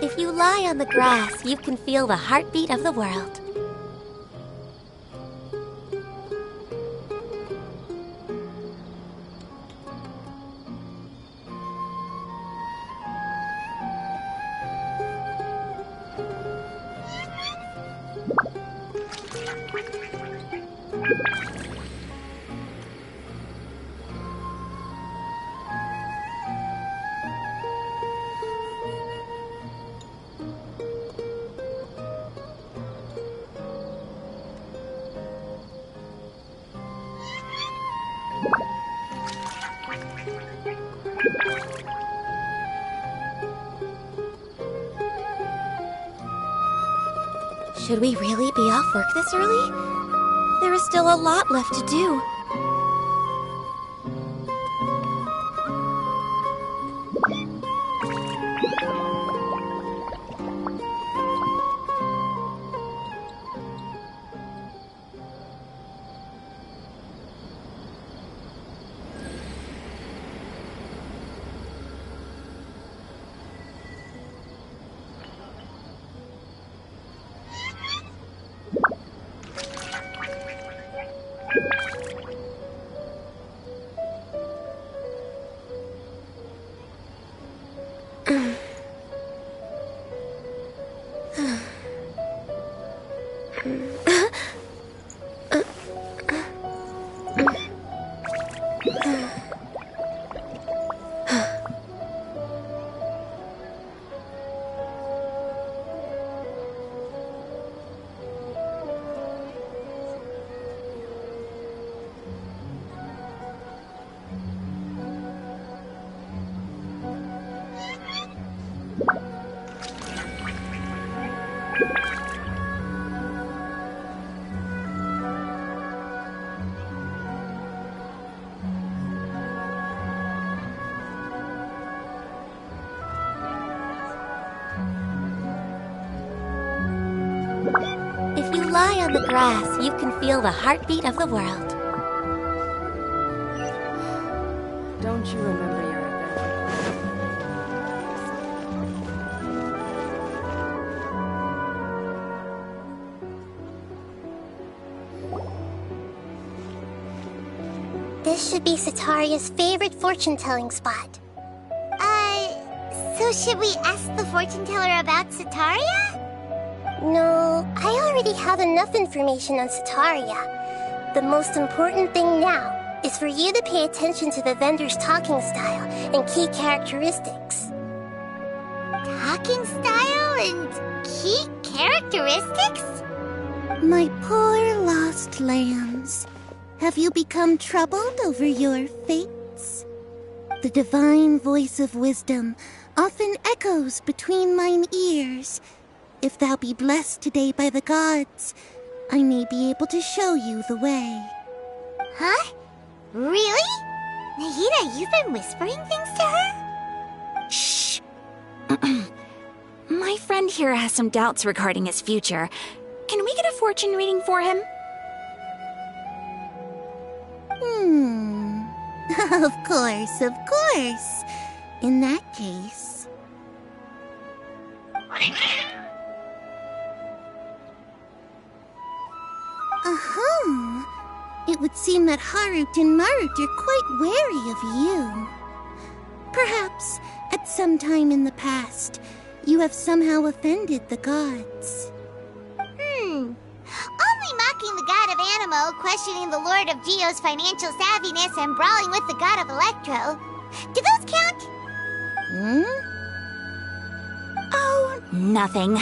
If you lie on the grass, you can feel the heartbeat of the world. Should we really be off work this early? There is still a lot left to do. If you lie on the grass, you can feel the heartbeat of the world. Don't you remember your This should be Sataria's favorite fortune-telling spot. So should we ask the fortune teller about Sataria? No, I already have enough information on Sataria. The most important thing now is for you to pay attention to the vendor's talking style and key characteristics. Talking style and key characteristics? My poor lost lambs. Have you become troubled over your fates? The divine voice of wisdom often echoes between mine ears. If thou be blessed today by the gods, I may be able to show you the way. Huh? Really? Nahida, you've been whispering things to her? Shh. My friend here has some doubts regarding his future. Can we get a fortune reading for him? Of course, of course. In that case... It would seem that Harut and Marut are quite wary of you. Perhaps, at some time in the past, you have somehow offended the gods. Only mocking the god of Geronimo questioning the Lord of Geo's financial savviness and brawling with the god of Electro. Do those count? Oh, nothing.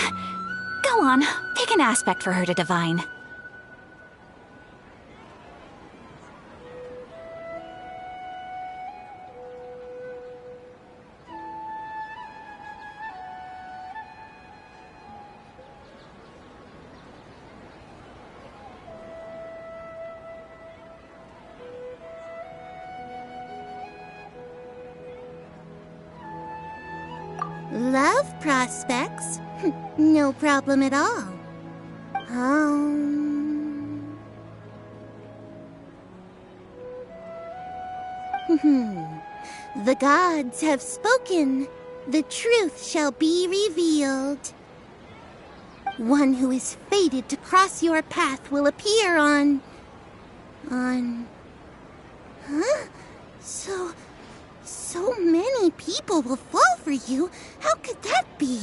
Go on, pick an aspect for her to divine. Love prospects? No problem at all. The gods have spoken. The truth shall be revealed. One who is fated to cross your path will appear on... Huh? So many people will fall for you. How could that be?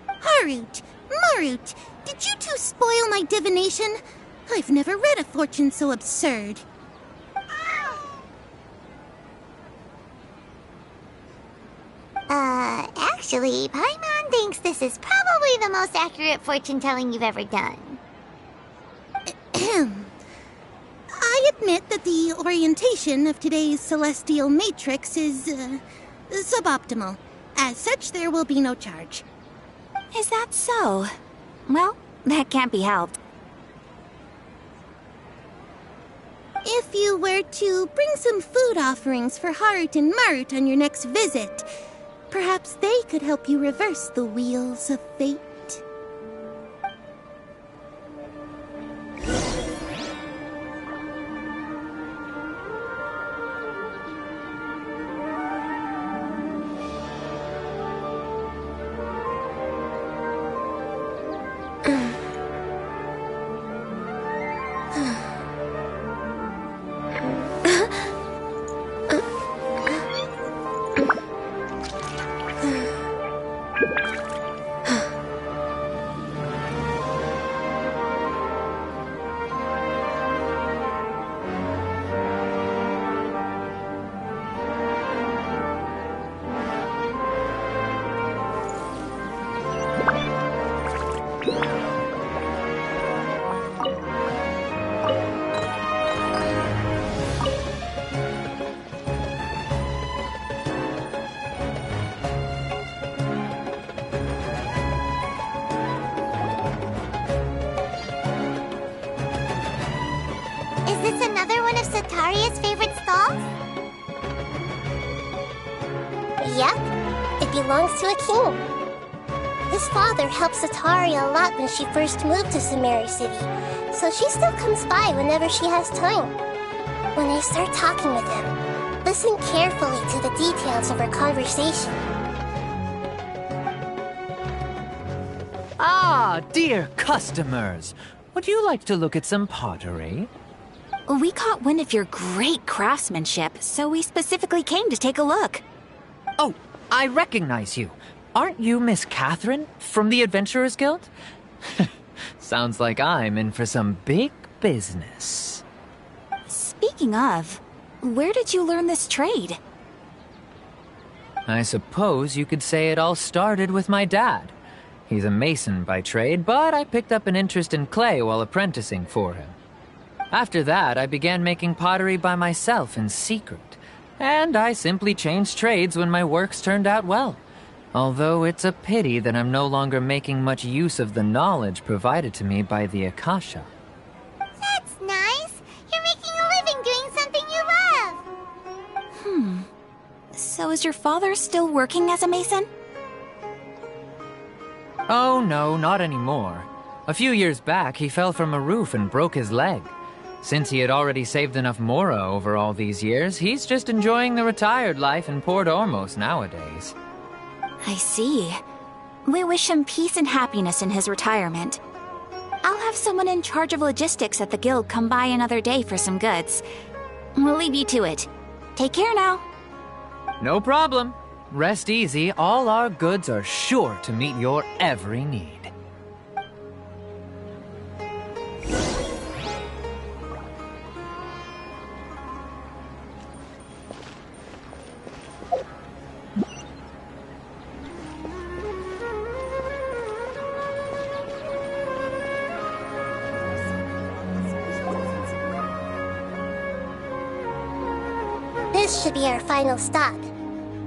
Harut, Marut, did you two spoil my divination? I've never read a fortune so absurd. Actually, Paimon thinks this is probably the most accurate fortune-telling you've ever done. I admit that the orientation of today's celestial matrix is, suboptimal. As such, there will be no charge. Is that so? Well, that can't be helped. If you were to bring some food offerings for Harut and Marut on your next visit, perhaps they could help you reverse the wheels of fate. Is this another one of Sataria's favorite stalls? Yep. It belongs to a king. His father helped Sataria a lot when she first moved to Samari City, so she still comes by whenever she has time. When I start talking with him, listen carefully to the details of our conversation. Ah, dear customers! Would you like to look at some pottery? We caught wind of your great craftsmanship, so we specifically came to take a look. Oh, I recognize you. Aren't you Miss Catherine from the Adventurers Guild? Sounds like I'm in for some big business. Speaking of, where did you learn this trade? I suppose you could say it all started with my dad. He's a mason by trade, but I picked up an interest in clay while apprenticing for him. After that, I began making pottery by myself in secret, and I simply changed trades when my works turned out well. Although it's a pity that I'm no longer making much use of the knowledge provided to me by the Akasha. That's nice. You're making a living doing something you love. So is your father still working as a mason? Oh no, not anymore. A few years back, he fell from a roof and broke his leg. Since he had already saved enough mora over all these years, he's just enjoying the retired life in Port Ormos nowadays. I see. We wish him peace and happiness in his retirement. I'll have someone in charge of logistics at the guild come by another day for some goods. We'll leave you to it. Take care now. No problem. Rest easy, all our goods are sure to meet your every need. This should be our final stop.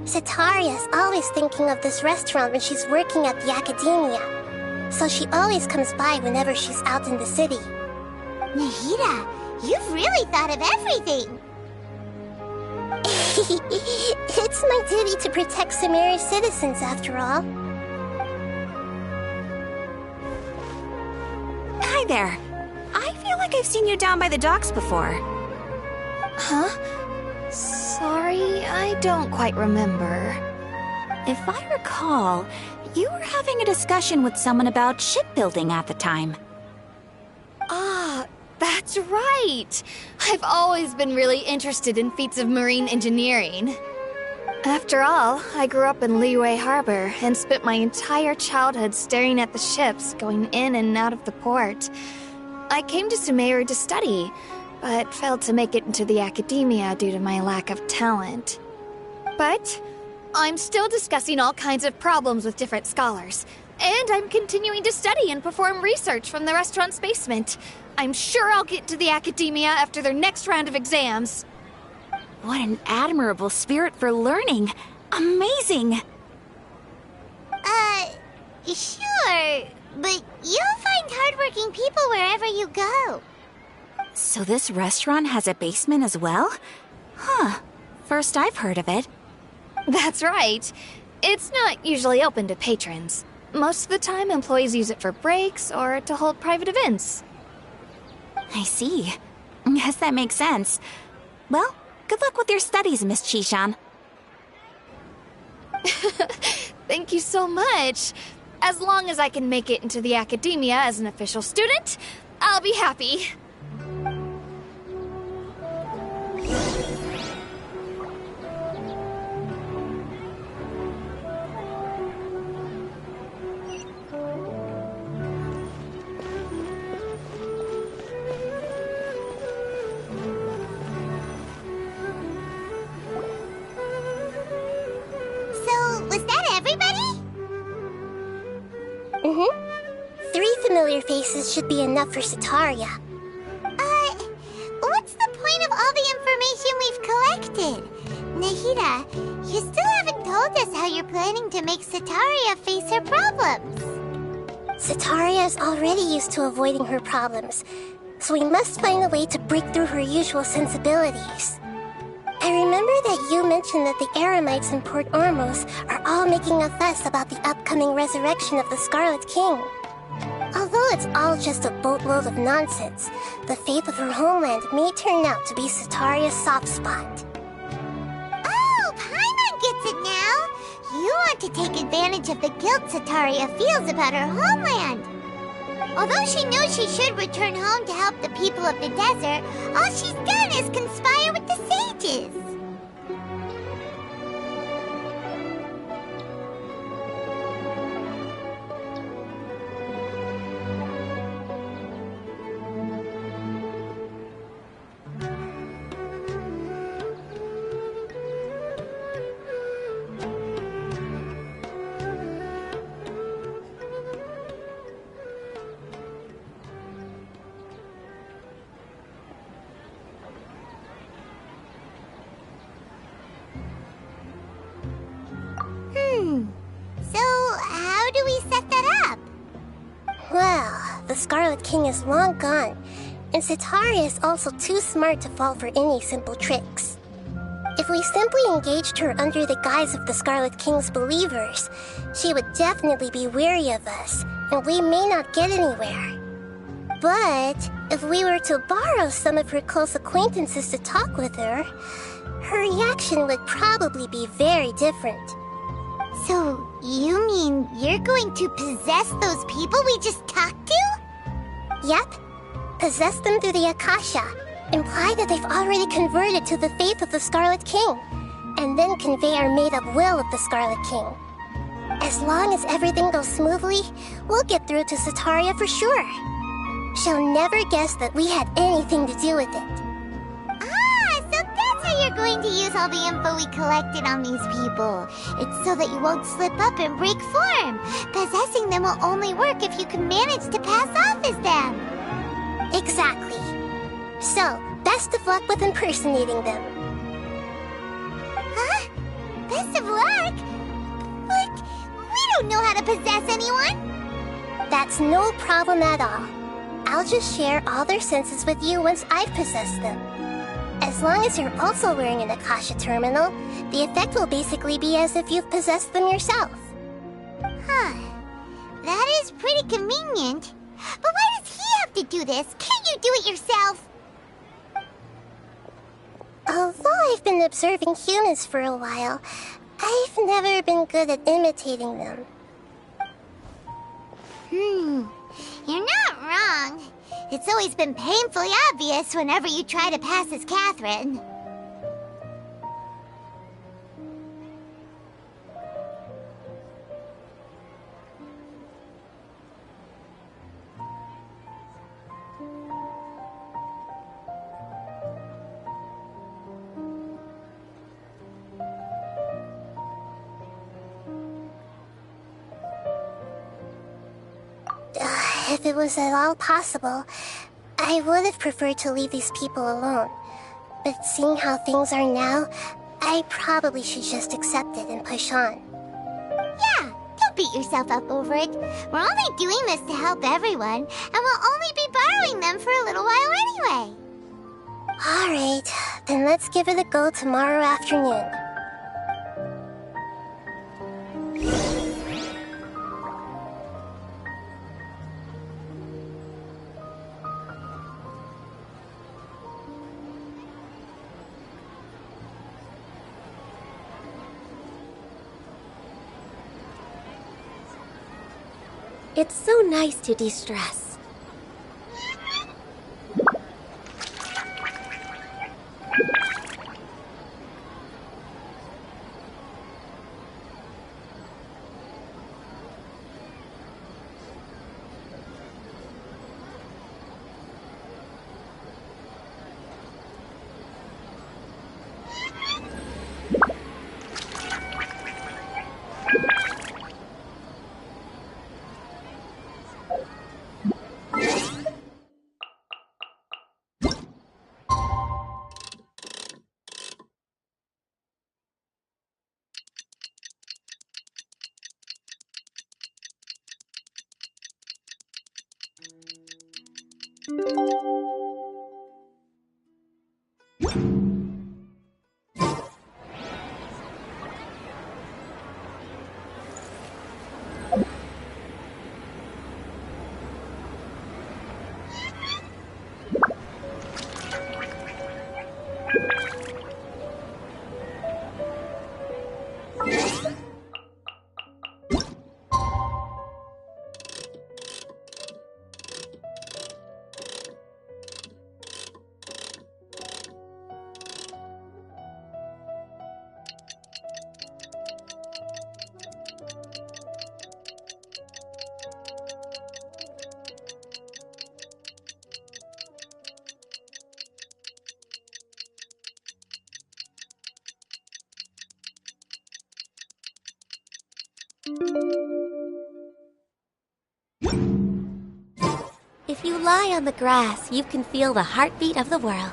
Sitaria's always thinking of this restaurant when she's working at the academia, so she always comes by whenever she's out in the city. Nahida, you've really thought of everything! It's my duty to protect Sumeru's citizens, after all. Hi there. I feel like I've seen you down by the docks before. Huh? Sorry, I don't quite remember. If I recall, you were having a discussion with someone about shipbuilding at the time. Ah, that's right! I've always been really interested in feats of marine engineering. After all, I grew up in Liyue Harbor and spent my entire childhood staring at the ships going in and out of the port. I came to Sumeru to study, but failed to make it into the academia due to my lack of talent. But I'm still discussing all kinds of problems with different scholars, and I'm continuing to study and perform research from the restaurant's basement. I'm sure I'll get to the academia after their next round of exams. What an admirable spirit for learning. Amazing! Sure, but you'll find hardworking people wherever you go. So this restaurant has a basement as well? Huh. First I've heard of it. That's right. It's not usually open to patrons. Most of the time, employees use it for breaks or to hold private events. I see. Yes, that makes sense. Well, good luck with your studies, Miss Chishan. Thank you so much. As long as I can make it into the academia as an official student, I'll be happy. Was that everybody? Mm-hmm. 3 familiar faces should be enough for Sitaria. What's the point of all the information we've collected? Nahida, you still haven't told us how you're planning to make Sitaria face her problems. Sitaria is already used to avoiding her problems, so we must find a way to break through her usual sensibilities. I remember that you mentioned that the Eremites in Port Ormos are all making a fuss about the upcoming resurrection of the Scarlet King. Although it's all just a boatload of nonsense, the fate of her homeland may turn out to be Sitaria's soft spot. Oh, Paimon gets it now! You want to take advantage of the guilt Sitaria feels about her homeland! Although she knows she should return home to help the people of the desert, all she's done is conspire with the sages! So, how do we set that up? Well, the Scarlet King is long gone, and Sitaria is also too smart to fall for any simple tricks. If we simply engaged her under the guise of the Scarlet King's believers, she would definitely be weary of us, and we may not get anywhere. But if we were to borrow some of her close acquaintances to talk with her, her reaction would probably be very different. So, you mean you're going to possess those people we just talked to? Yep. Possess them through the Akasha. Imply that they've already converted to the faith of the Scarlet King, and then convey our made-up will of the Scarlet King. As long as everything goes smoothly, we'll get through to Sitaria for sure. She'll never guess that we had anything to do with it. So that's how you're going to use all the info we collected on these people. It's so that you won't slip up and break form. Possessing them will only work if you can manage to pass off as them. Exactly. So, best of luck with impersonating them. impressive work. But we don't know how to possess anyone. That's no problem at all. I'll just share all their senses with you once I've possessed them. As long as you're also wearing an Akasha terminal, the effect will basically be as if you've possessed them yourself. Huh. That is pretty convenient. But why does he have to do this? Can't you do it yourself? Although I've been observing humans for a while, I've never been good at imitating them. You're not wrong. It's always been painfully obvious whenever you try to pass as Catherine. If it was at all possible, I would have preferred to leave these people alone. But seeing how things are now, I probably should just accept it and push on. Yeah, don't beat yourself up over it. We're only doing this to help everyone, and we'll only be borrowing them for a little while anyway. Alright, then let's give it a go tomorrow afternoon. It's so nice to de-stress. If you lie on the grass, you can feel the heartbeat of the world.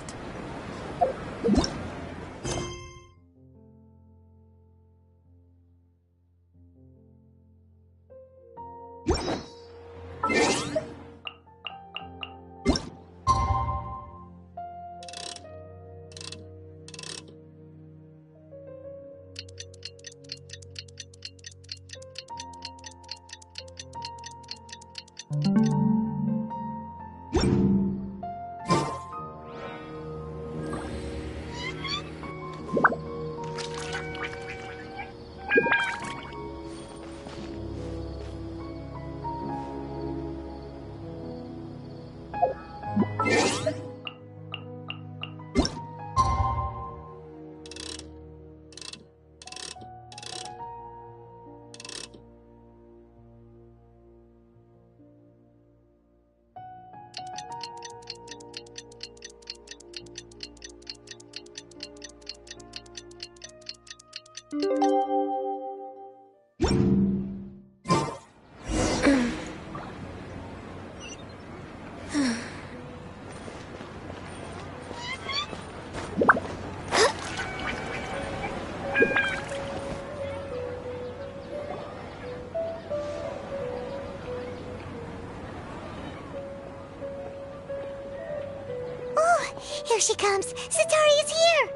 Here she comes! Sataria's here!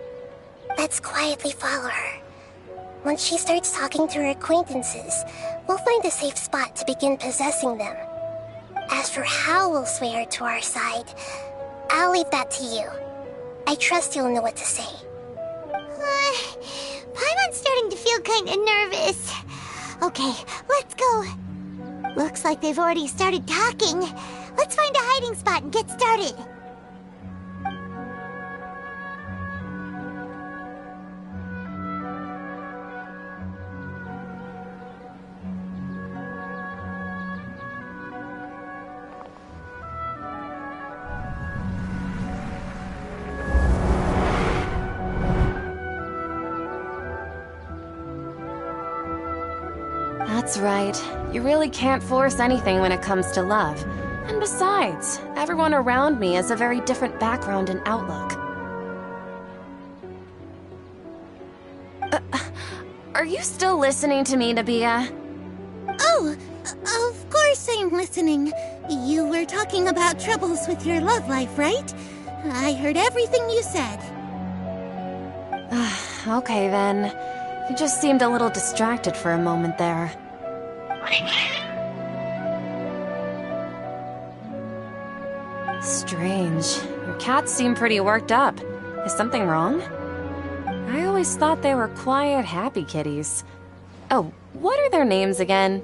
Let's quietly follow her. Once she starts talking to her acquaintances, we'll find a safe spot to begin possessing them. As for how we'll sway her to our side, I'll leave that to you. I trust you'll know what to say. Paimon's starting to feel kinda nervous. Okay, let's go. Looks like they've already started talking. Let's find a hiding spot and get started. That's right. You really can't force anything when it comes to love. And besides, everyone around me has a very different background and outlook. Are you still listening to me, Nabia? Oh, of course I'm listening. You were talking about troubles with your love life, right? I heard everything you said. Okay then. You just seemed a little distracted for a moment there. Strange. Your cats seem pretty worked up. Is something wrong? I always thought they were quiet, happy kitties. Oh, what are their names again?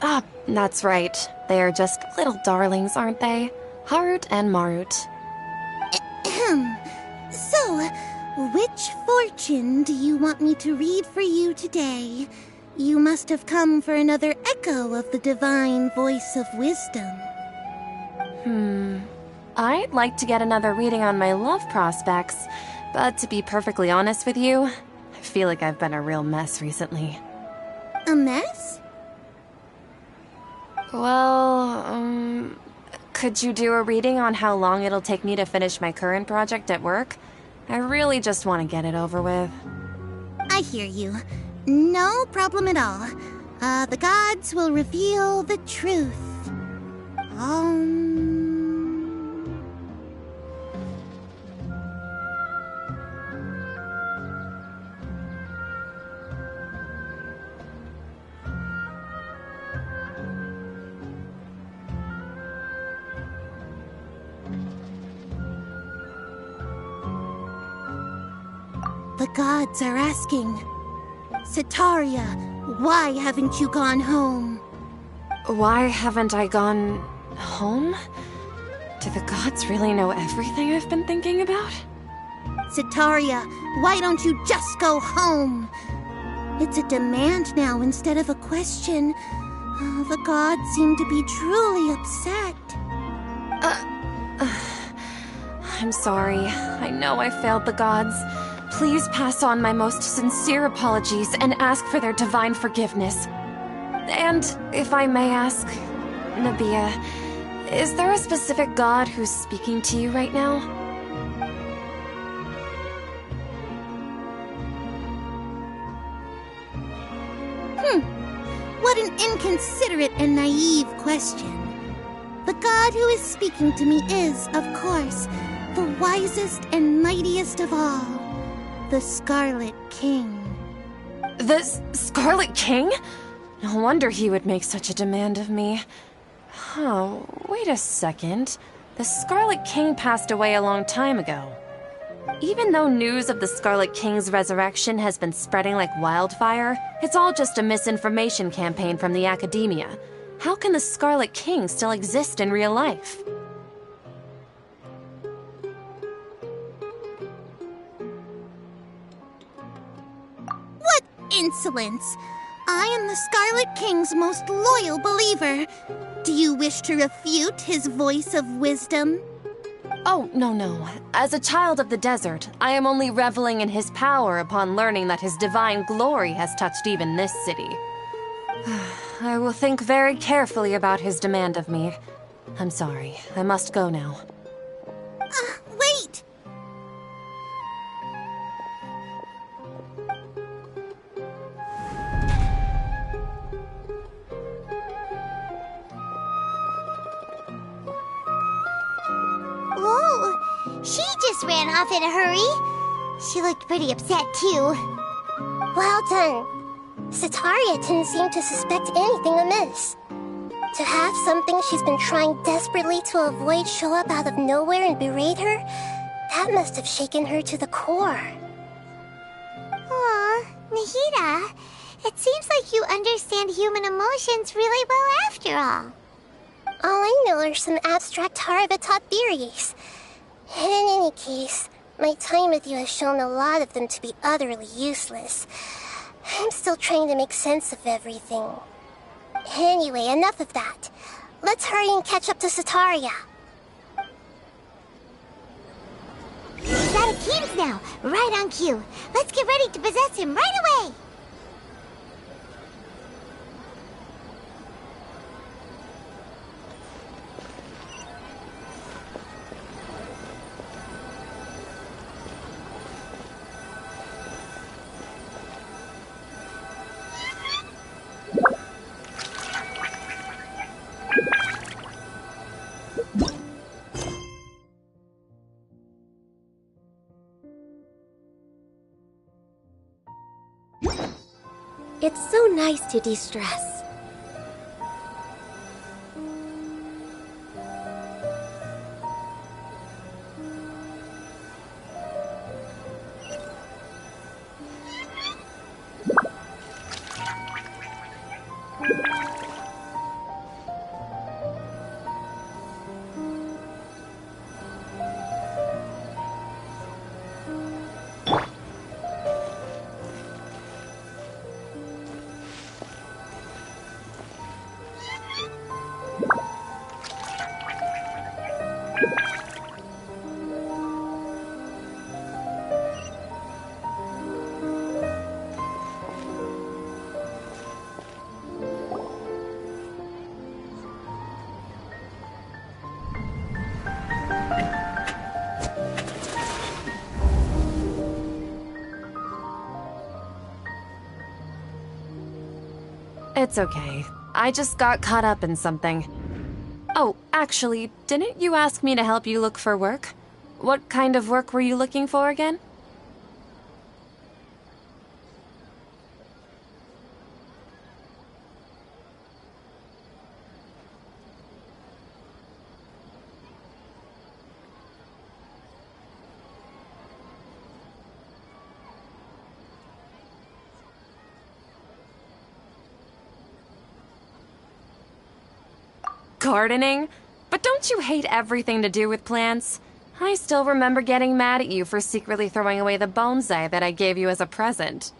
Ah, that's right. They are just little darlings, aren't they? Harut and Marut. So, which fortune do you want me to read for you today? You must have come for another echo of the divine voice of wisdom. I'd like to get another reading on my love prospects, but to be perfectly honest with you, I feel like I've been a real mess recently. A mess? Well, could you do a reading on how long it'll take me to finish my current project at work? I really just want to get it over with. I hear you. No problem at all. The gods will reveal the truth. The gods are asking, Sataria, why haven't you gone home? Why haven't I gone home? Do the gods really know everything I've been thinking about? Sataria, why don't you just go home? It's a demand now instead of a question. The gods seem to be truly upset. I'm sorry. I know I failed the gods. Please pass on my most sincere apologies and ask for their divine forgiveness. And if I may ask, Nabia, is there a specific god who's speaking to you right now? What an inconsiderate and naive question. The god who is speaking to me is, of course, the wisest and mightiest of all, the Scarlet King. The Scarlet King? No wonder he would make such a demand of me. Oh, wait a second. The Scarlet King passed away a long time ago. Even though news of the Scarlet King's resurrection has been spreading like wildfire, it's all just a misinformation campaign from the academia. How can the Scarlet King still exist in real life? What insolence! I am the Scarlet King's most loyal believer. Do you wish to refute his voice of wisdom? Oh, no. As a child of the desert, I am only reveling in his power upon learning that his divine glory has touched even this city. I will think very carefully about his demand of me. I'm sorry. I must go now. Wait! She just ran off in a hurry. She looked pretty upset, too. Well done. Sataria didn't seem to suspect anything amiss. To have something she's been trying desperately to avoid show up out of nowhere and berate her, that must have shaken her to the core. Aw, Nahida, it seems like you understand human emotions really well after all. All I know are some abstract Harabatot theories. In any case, my time with you has shown a lot of them to be utterly useless. I'm still trying to make sense of everything. Anyway, enough of that. Let's hurry and catch up to Sataria. He's out of Keem's now, right on cue. Let's get ready to possess him right away. It's so nice to de-stress. It's okay. I just got caught up in something. Oh, actually, didn't you ask me to help you look for work? What kind of work were you looking for again? Gardening? But don't you hate everything to do with plants? I still remember getting mad at you for secretly throwing away the bonsai that I gave you as a present.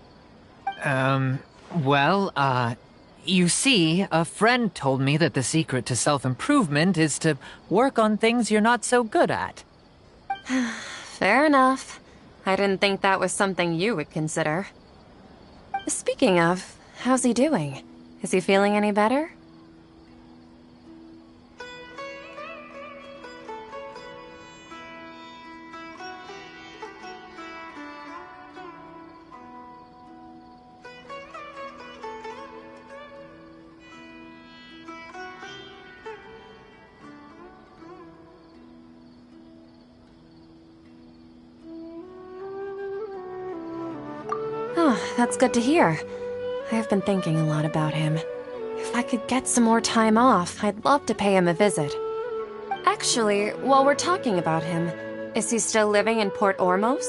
You see, a friend told me that the secret to self-improvement is to work on things you're not so good at. Fair enough. I didn't think that was something you would consider. Speaking of, how's he doing? Is he feeling any better? Oh, that's good to hear. I've been thinking a lot about him. If I could get some more time off, I'd love to pay him a visit. Actually, while we're talking about him, is he still living in Port Ormos?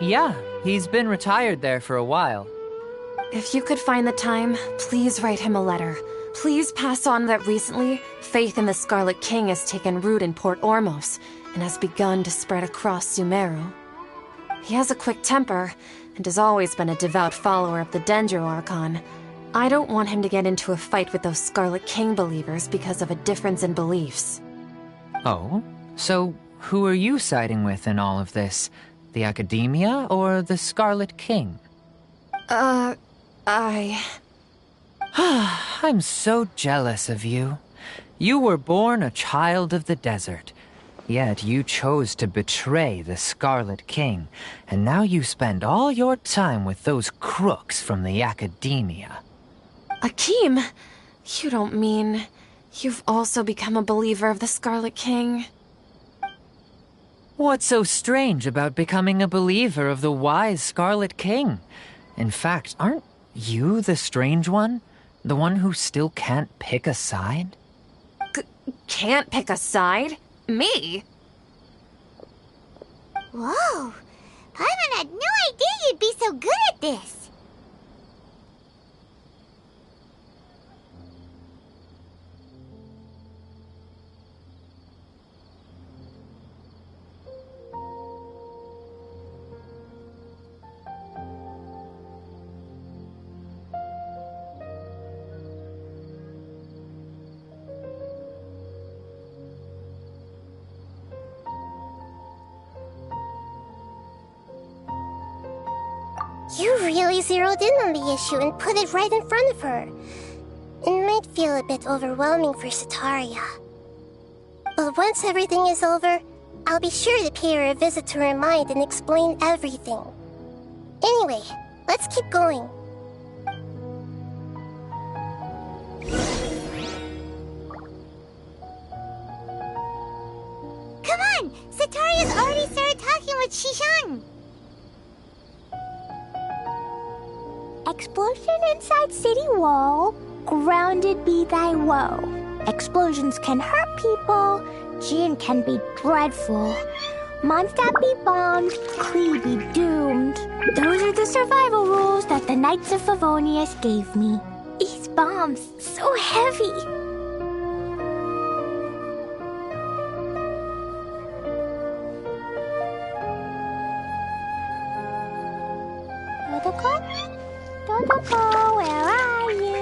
Yeah, he's been retired there for a while. If you could find the time, please write him a letter. Please pass on that recently, faith in the Scarlet King has taken root in Port Ormos and has begun to spread across Sumeru. He has a quick temper and has always been a devout follower of the Dendro Archon. I don't want him to get into a fight with those Scarlet King believers because of a difference in beliefs. Oh? So who are you siding with in all of this? The Academia or the Scarlet King? I'm so jealous of you. You were born a child of the desert. Yet you chose to betray the Scarlet King, and now you spend all your time with those crooks from the Academia. Akeem, you don't mean you've also become a believer of the Scarlet King? What's so strange about becoming a believer of the wise Scarlet King? In fact, aren't you the strange one? The one who still can't pick a side? Can't pick a side? Me? Whoa! Paimon had no idea you'd be so good at this! You really zeroed in on the issue and put it right in front of her. It might feel a bit overwhelming for Sataria. But once everything is over, I'll be sure to pay her a visit to her mind and explain everything. Anyway, let's keep going. Come on! Sataria's already started talking with Shishan! Explosion inside city wall, grounded be thy woe. Explosions can hurt people, Jin can be dreadful. Mondstadt be bombed, Klee be doomed. Those are the survival rules that the Knights of Favonius gave me. These bombs, so heavy. Dodoko, where are you?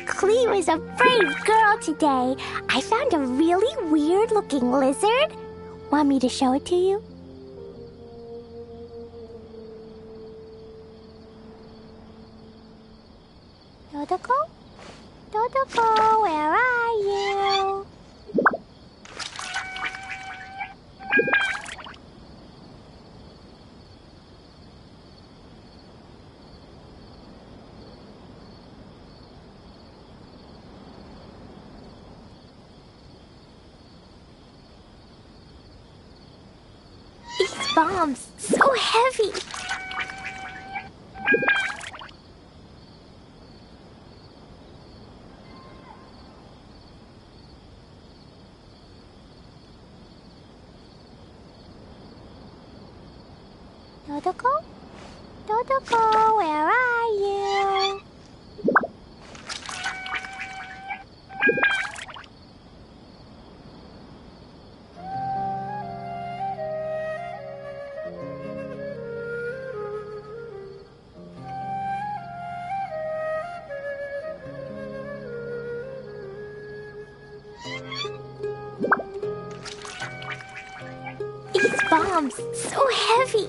Klee was a brave girl today. I found a really weird-looking lizard. Want me to show it to you? Dodoko? Dodoko, where are you? These bombs, so heavy. Dodoko? Dodoko, where are you? These bombs, so heavy.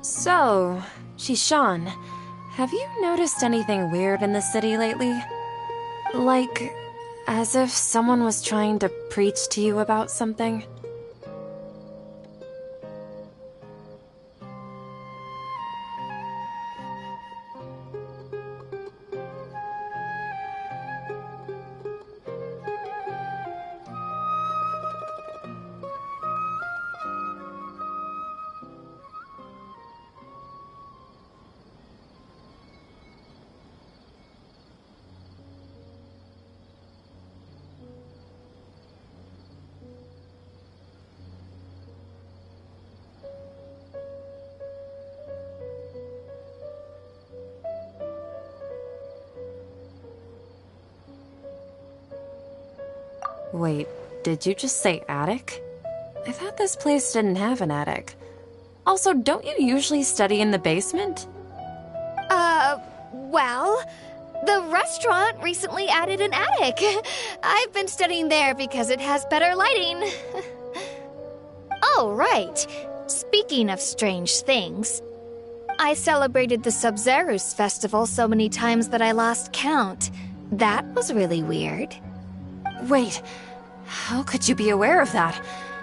So, Shishan, have you noticed anything weird in the city lately? Like, as if someone was trying to preach to you about something? Wait, did you just say attic? I thought this place didn't have an attic. Also, don't you usually study in the basement? Well, The restaurant recently added an attic. I've been studying there because it has better lighting. Oh, right. Speaking of strange things, I celebrated the Sub-Zerus festival so many times that I lost count. That was really weird. Wait, how could you be aware of that?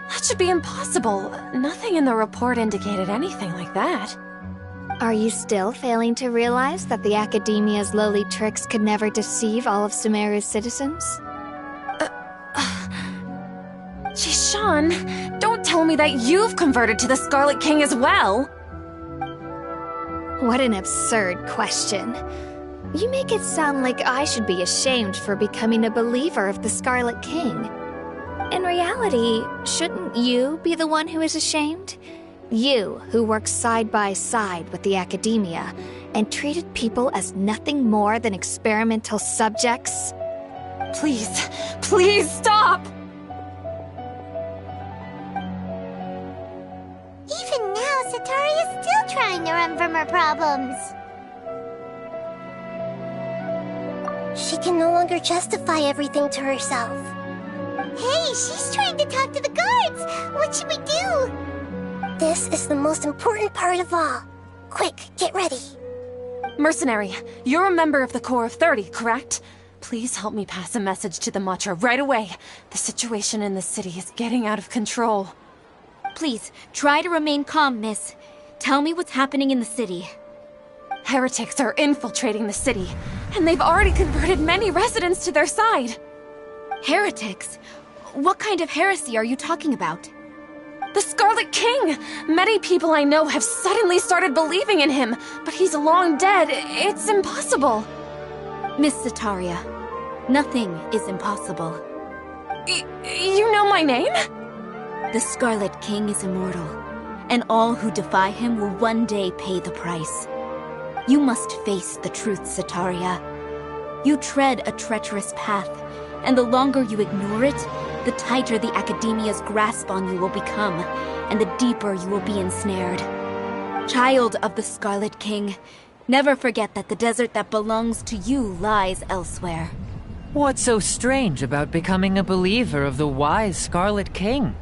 That should be impossible. Nothing in the report indicated anything like that. Are you still failing to realize that the Academia's lowly tricks could never deceive all of Sumeru's citizens? Jishan, don't tell me that you've converted to the Scarlet King as well! What an absurd question. You make it sound like I should be ashamed for becoming a believer of the Scarlet King. In reality, shouldn't you be the one who is ashamed? You, who works side by side with the Academia and treated people as nothing more than experimental subjects. Please stop! Even now, Sataria's still trying to run from her problems. She can no longer justify everything to herself. Hey, she's trying to talk to the guards! What should we do? This is the most important part of all. Quick, get ready. Mercenary, you're a member of the Corps of 30, correct? Please help me pass a message to the Matcha right away. The situation in the city is getting out of control. Please, try to remain calm, miss. Tell me what's happening in the city. Heretics are infiltrating the city, and they've already converted many residents to their side. Heretics? What kind of heresy are you talking about? The Scarlet King! Many people I know have suddenly started believing in him, but he's long dead. It's impossible. Miss Sataria, nothing is impossible. You know my name? The Scarlet King is immortal, and all who defy him will one day pay the price. You must face the truth, Sataria. You tread a treacherous path, and the longer you ignore it, the tighter the Academia's grasp on you will become, and the deeper you will be ensnared. Child of the Scarlet King, never forget that the desert that belongs to you lies elsewhere. What's so strange about becoming a believer of the wise Scarlet King?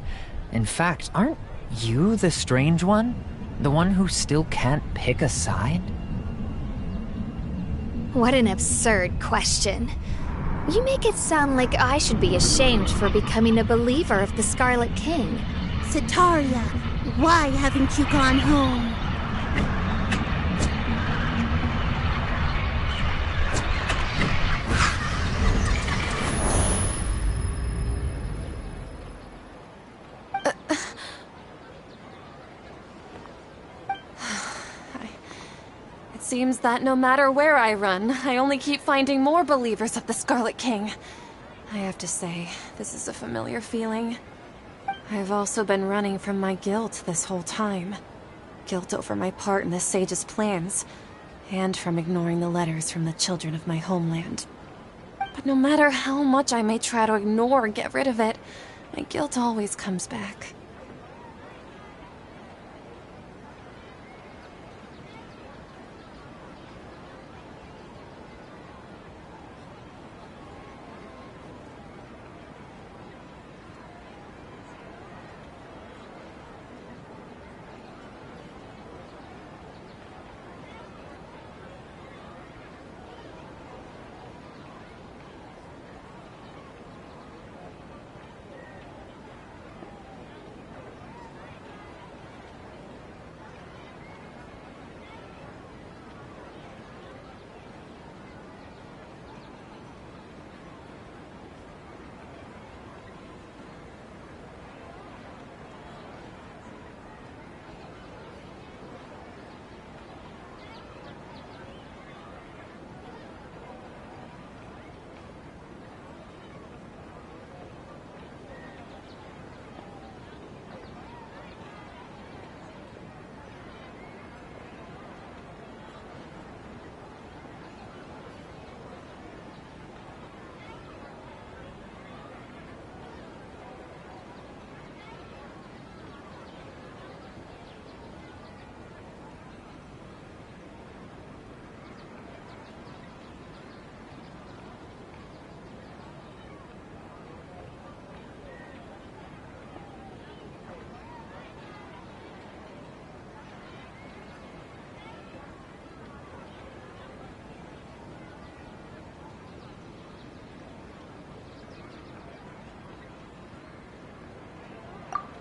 In fact, aren't you the strange one? The one who still can't pick a side? What an absurd question. You make it sound like I should be ashamed for becoming a believer of the Scarlet King. Sataria, why haven't you gone home? It seems that no matter where I run, I only keep finding more believers of the Scarlet King. I have to say, this is a familiar feeling. I've also been running from my guilt this whole time. Guilt over my part in the Sage's plans, and from ignoring the letters from the children of my homeland. But no matter how much I may try to ignore or get rid of it, my guilt always comes back.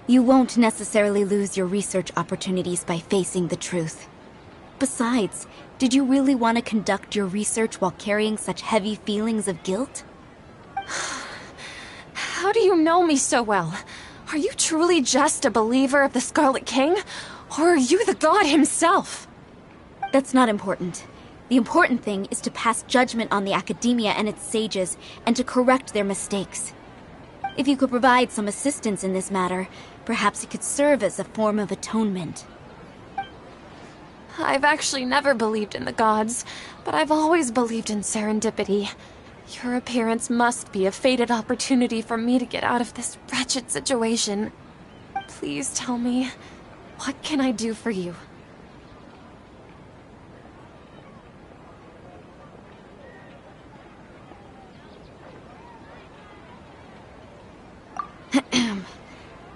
You won't necessarily lose your research opportunities by facing the truth. Besides, did you really want to conduct your research while carrying such heavy feelings of guilt? How do you know me so well? Are you truly just a believer of the Scarlet King? Or are you the god himself? That's not important. The important thing is to pass judgment on the academia and its sages, and to correct their mistakes. If you could provide some assistance in this matter, perhaps it could serve as a form of atonement. I've actually never believed in the gods, but I've always believed in serendipity. Your appearance must be a fated opportunity for me to get out of this wretched situation. Please tell me, what can I do for you?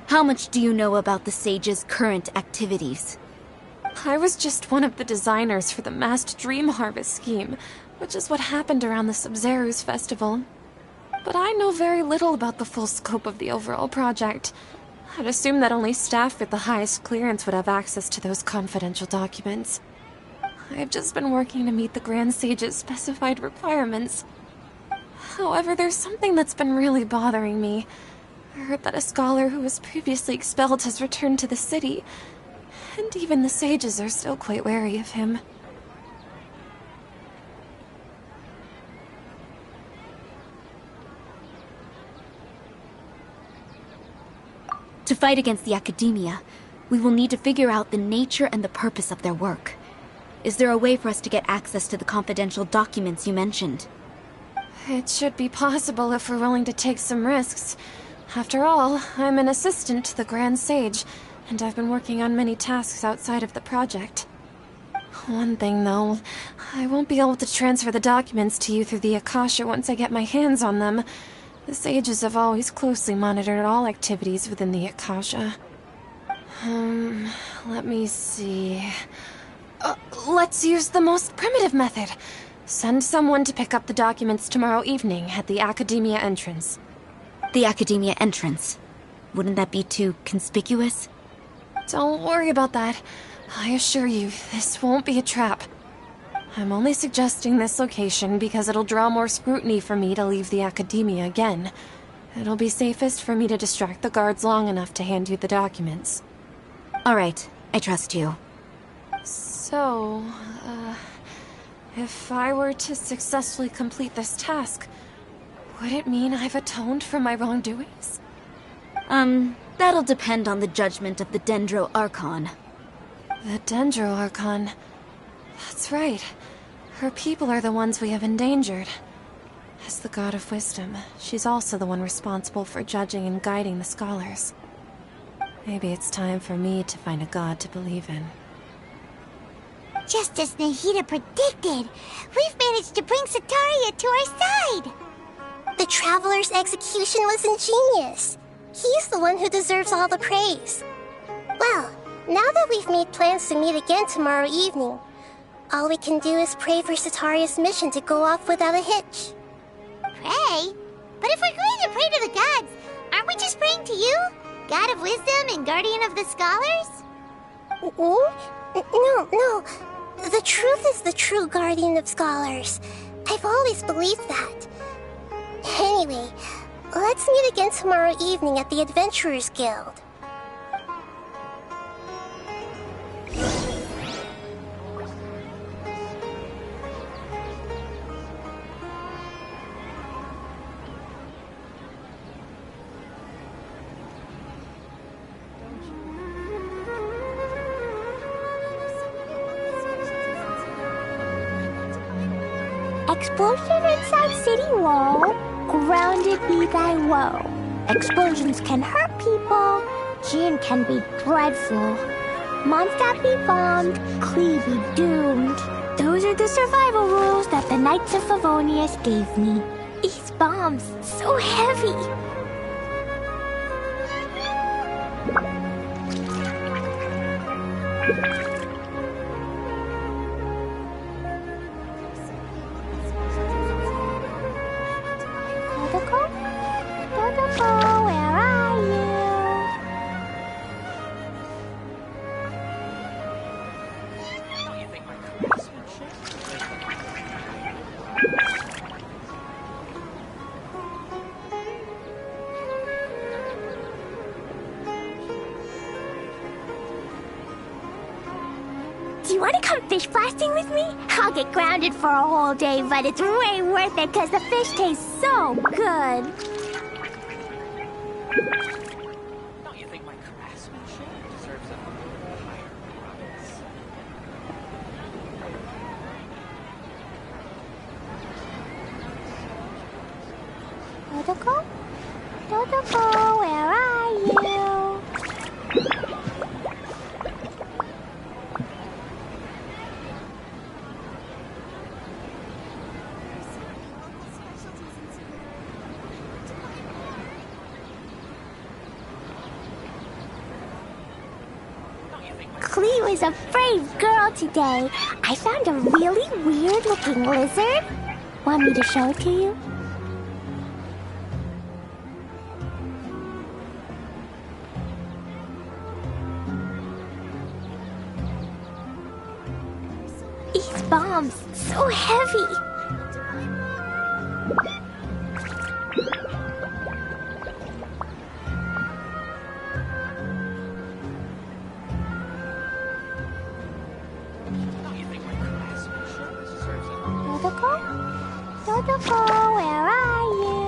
How much do you know about the sage's current activities? I was just one of the designers for the masked dream harvest scheme, which is what happened around the Sub-Zero's festival. But I know very little about the full scope of the overall project. I'd assume that only staff with the highest clearance would have access to those confidential documents. I've just been working to meet the Grand Sage's specified requirements. However, there's something that's been really bothering me. I heard that a scholar who was previously expelled has returned to the city, and even the sages are still quite wary of him. To fight against the academia, we will need to figure out the nature and the purpose of their work. Is there a way for us to get access to the confidential documents you mentioned? It should be possible if we're willing to take some risks. After all, I'm an assistant to the Grand Sage, and I've been working on many tasks outside of the project. One thing, though, I won't be able to transfer the documents to you through the Akasha once I get my hands on them. The sages have always closely monitored all activities within the Akasha. Let me see... let's use the most primitive method. Send someone to pick up the documents tomorrow evening at the Academia entrance. The Academia entrance? Wouldn't that be too conspicuous? Don't worry about that. I assure you, this won't be a trap. I'm only suggesting this location because it'll draw more scrutiny for me to leave the Academia again. It'll be safest for me to distract the guards long enough to hand you the documents. All right, I trust you. So, if I were to successfully complete this task, would it mean I've atoned for my wrongdoings? That'll depend on the judgment of the Dendro Archon. The Dendro Archon. That's right. Her people are the ones we have endangered. As the God of Wisdom, she's also the one responsible for judging and guiding the scholars. Maybe it's time for me to find a god to believe in. Just as Nahida predicted, we've managed to bring Sataria to our side! The Traveler's execution was ingenious. He's the one who deserves all the praise. Well, now that we've made plans to meet again tomorrow evening, all we can do is pray for Sataria's mission to go off without a hitch. Pray? But if we're going to pray to the gods, aren't we just praying to you? God of Wisdom and Guardian of the Scholars? No. The truth is the true Guardian of Scholars. I've always believed that. Anyway, let's meet again tomorrow evening at the Adventurers Guild. Explosion inside city wall. Grounded be thy woe. Explosions can hurt people. Jinn can be dreadful. Mondstadt be bombed. Klee be doomed. Those are the survival rules that the Knights of Favonius gave me. These bombs, so heavy. Dodoco, where are you? want to come fish blasting with me? I'll get grounded for a whole day, but it's way worth it because the fish tastes so good. Don't you think my craftsmanship deserves a higher price? Dodoko? Dodoko, where are you? Cleo is a brave girl today. I found a really weird-looking lizard. Want me to show it to you? These bombs, so heavy. Dodoko? Dodoko, where are you?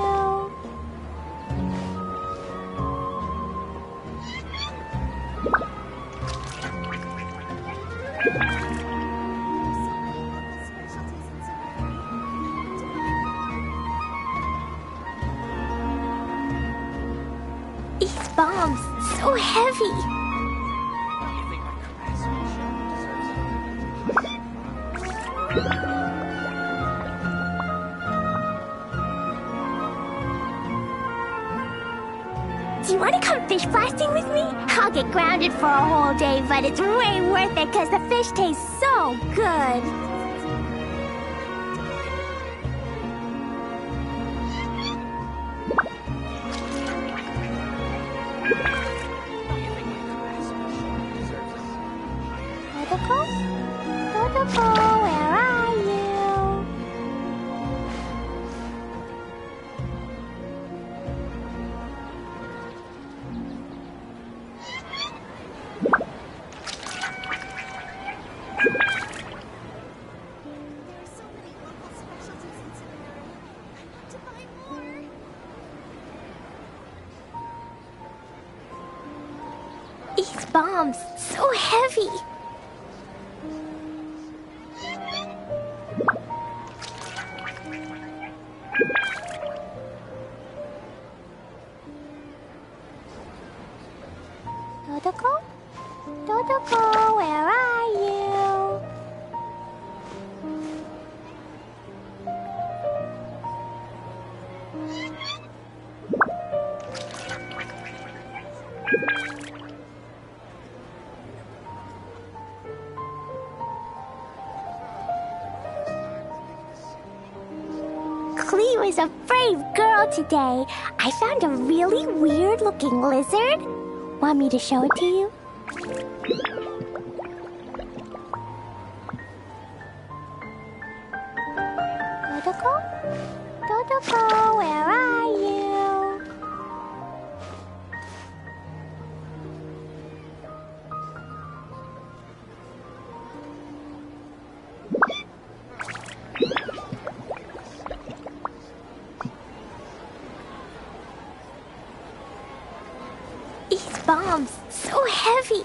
These bombs, so heavy. Do you want to come fish blasting with me? I'll get grounded for a whole day, but it's way worth it because the fish tastes so good. Dodoko? Dodoko, where are you? These bombs, so heavy. Dodoko? Dodoko, where are you? Cleo is a brave girl today. I found a really weird-looking lizard. Want me to show it to you? Dodoko? Dodoko, where are you? These bombs, so heavy.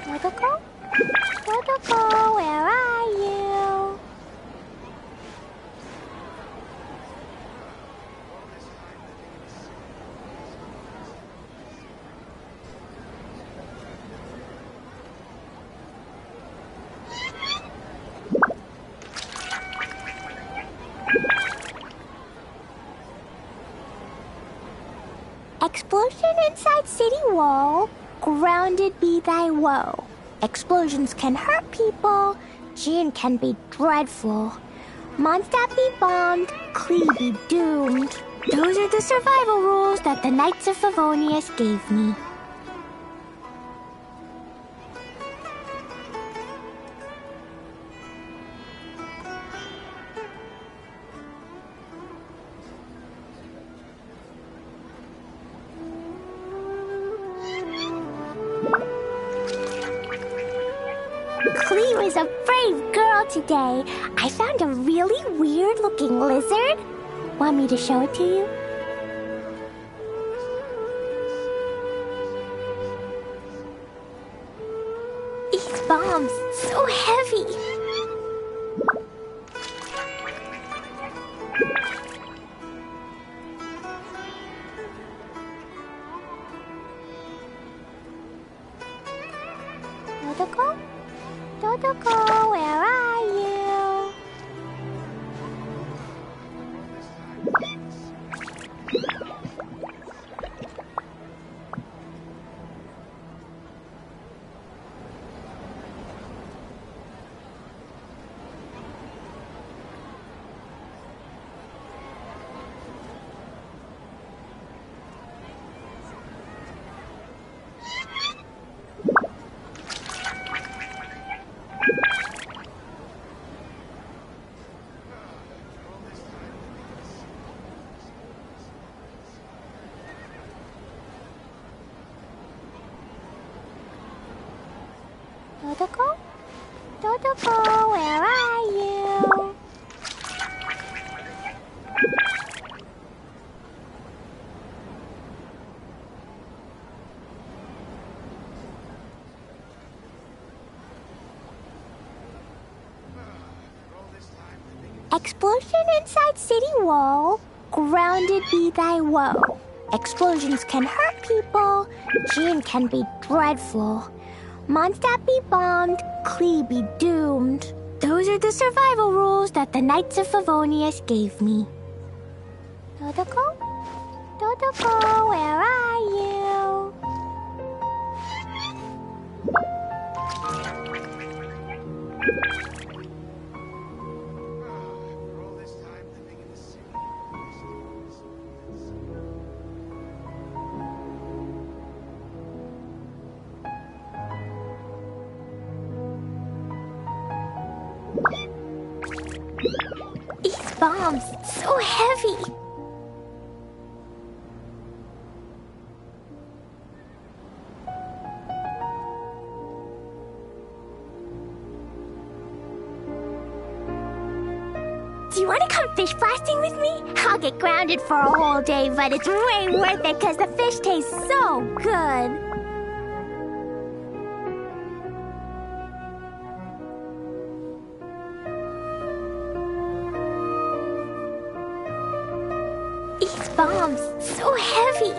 Dodoko? Dodoko, where are you? Explosion inside city wall. Grounded be thy woe. Explosions can hurt people. Jean can be dreadful. Mondstadt be bombed. Klee be doomed. Those are the survival rules that the Knights of Favonius gave me. Cleo is a brave girl today. I found a really weird-looking lizard. Want me to show it to you? These bombs, so heavy. Dodoko? Dodoko, where are you? Dodoko? Dodoko, where are you? Explosion inside city wall. Grounded be thy woe. Explosions can hurt people. Jean can be dreadful. Mondstadt be bombed, Klee be doomed. Those are the survival rules that the Knights of Favonius gave me. Dodoko? Dodoko, where are you? These bombs, so heavy. Do you want to come fish blasting with me? I'll get grounded for a whole day, but it's way worth it because the fish tastes so good. These bombs, so heavy.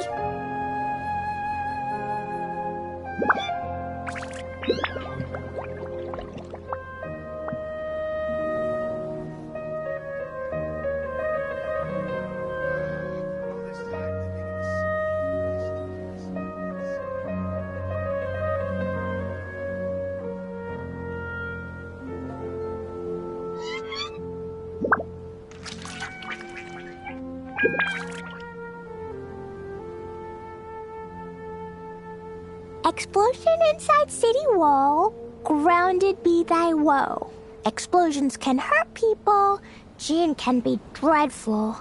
Explosion inside city wall. Grounded be thy woe. Explosions can hurt people. Jean can be dreadful.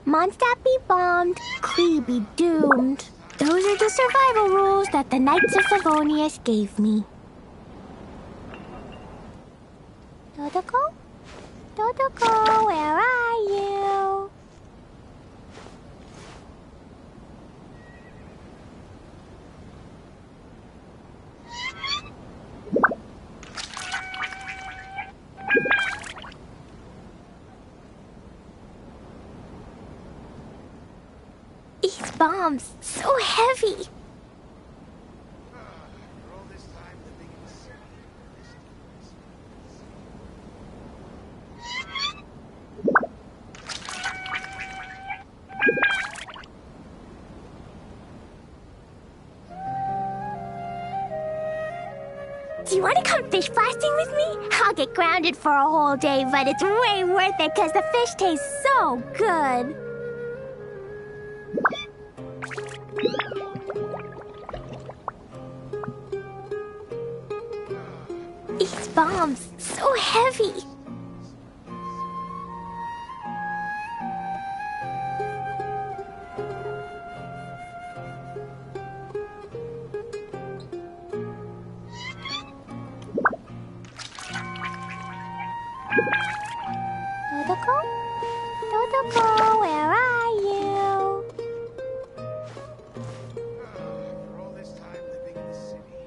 Mondstadt be bombed. Klee be doomed. Those are the survival rules that the Knights of Favonius gave me. Dodoko? Dodoko, where are you? These bombs, so heavy. Do you want to come fish blasting with me? I'll get grounded for a whole day, but it's way worth it because the fish tastes so good. These bombs, so heavy. Dodoko? Dodoko, where are you? For all this time living in the city,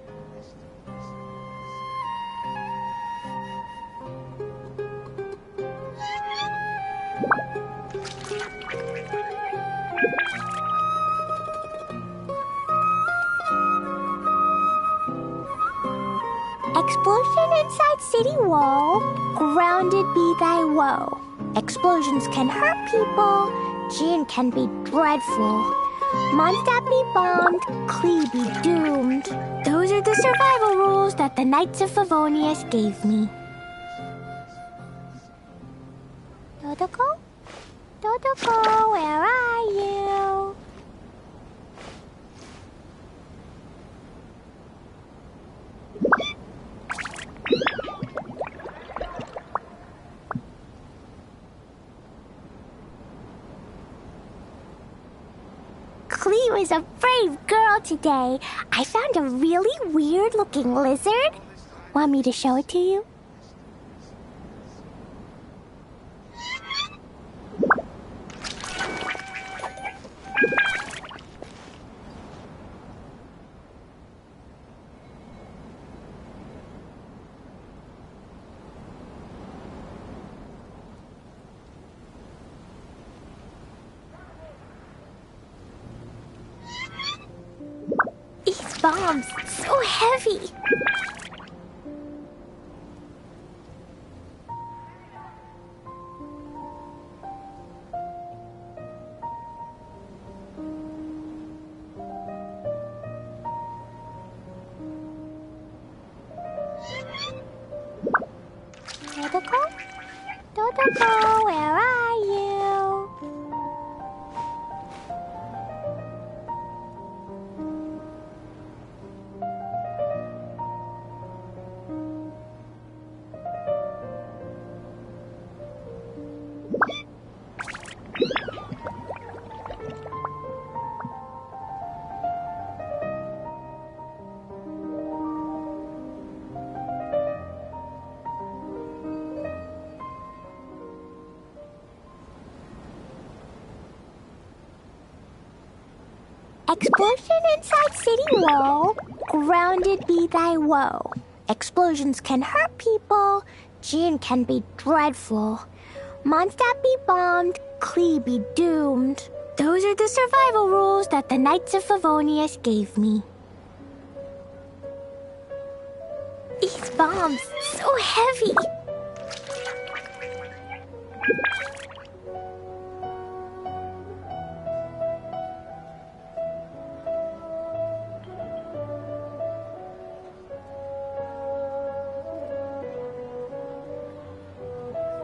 Explosion inside city wall. Grounded be thy woe. Explosions can hurt people. Gin can be dreadful. Mondstadt be bombed. Klee be doomed. Those are the survival rules that the Knights of Favonius gave me. Dodoko? Dodoko, where are you? Klee was a brave girl today. I found a really weird-looking lizard. Want me to show it to you? These bombs, so heavy. Dodoko? Dodoko, where are you? Explosion inside city wall. Grounded be thy woe. Explosions can hurt people. Gin can be dreadful. Mondstadt be bombed. Klee be doomed. Those are the survival rules that the Knights of Favonius gave me. These bombs, so heavy.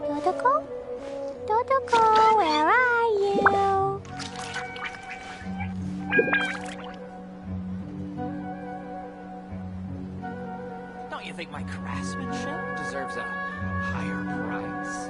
Dodoko? Dodoko, where are you? Don't you think my craftsmanship deserves a higher price?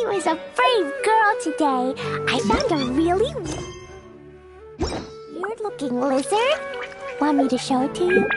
was a brave girl today. I found a really weird-looking lizard. Want me to show it to you?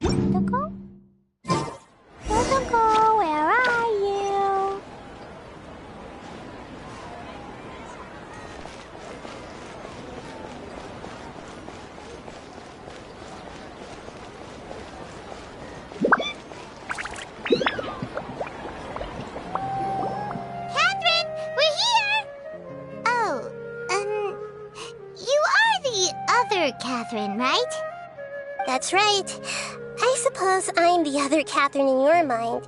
Protocol? Protocol, where are you? Catherine, we're here! Oh, Catherine, right? That's right. I suppose I'm the other Catherine in your mind.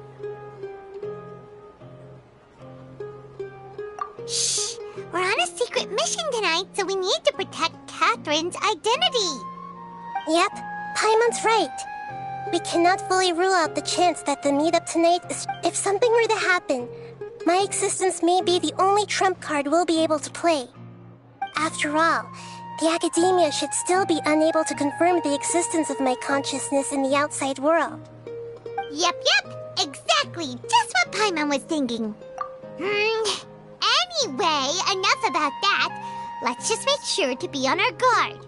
Shh! We're on a secret mission tonight, so we need to protect Catherine's identity. Yep, Paimon's right. We cannot fully rule out the chance that the meetup tonight is... If something were to happen, my existence may be the only trump card we'll be able to play. After all, the academia should still be unable to confirm the existence of my consciousness in the outside world. Yep, exactly. Just what Paimon was thinking. Anyway, enough about that. Let's just make sure to be on our guard.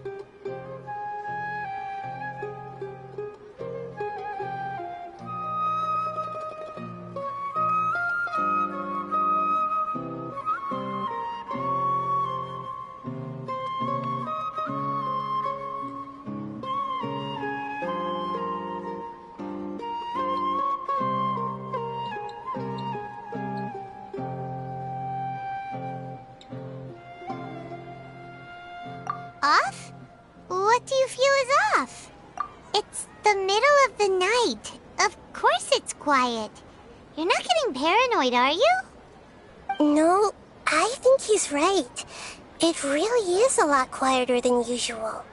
Off? What do you feel is off? It's the middle of the night. Of course it's quiet. You're not getting paranoid, are you? No, I think he's right. It really is a lot quieter than usual.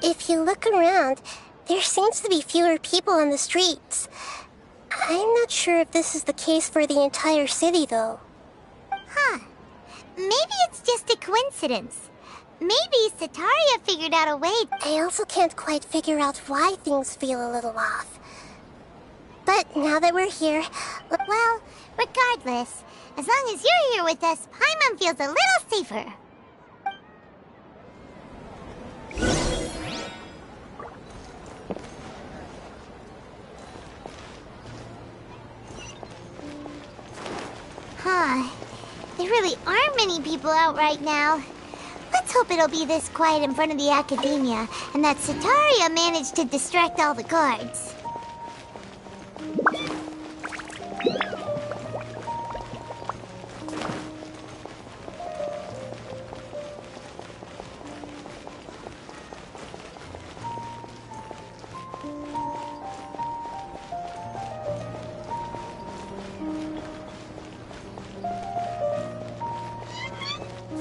If you look around, there seems to be fewer people on the streets. I'm not sure if this is the case for the entire city, though. Huh. Maybe it's just a coincidence. Maybe Sataria figured out a way. I also can't quite figure out why things feel a little off. But now that we're here, well, regardless, as long as you're here with us, Paimon feels a little safer. Huh. There really aren't many people out right now. Let's hope it'll be this quiet in front of the academia, and that Sataria managed to distract all the guards.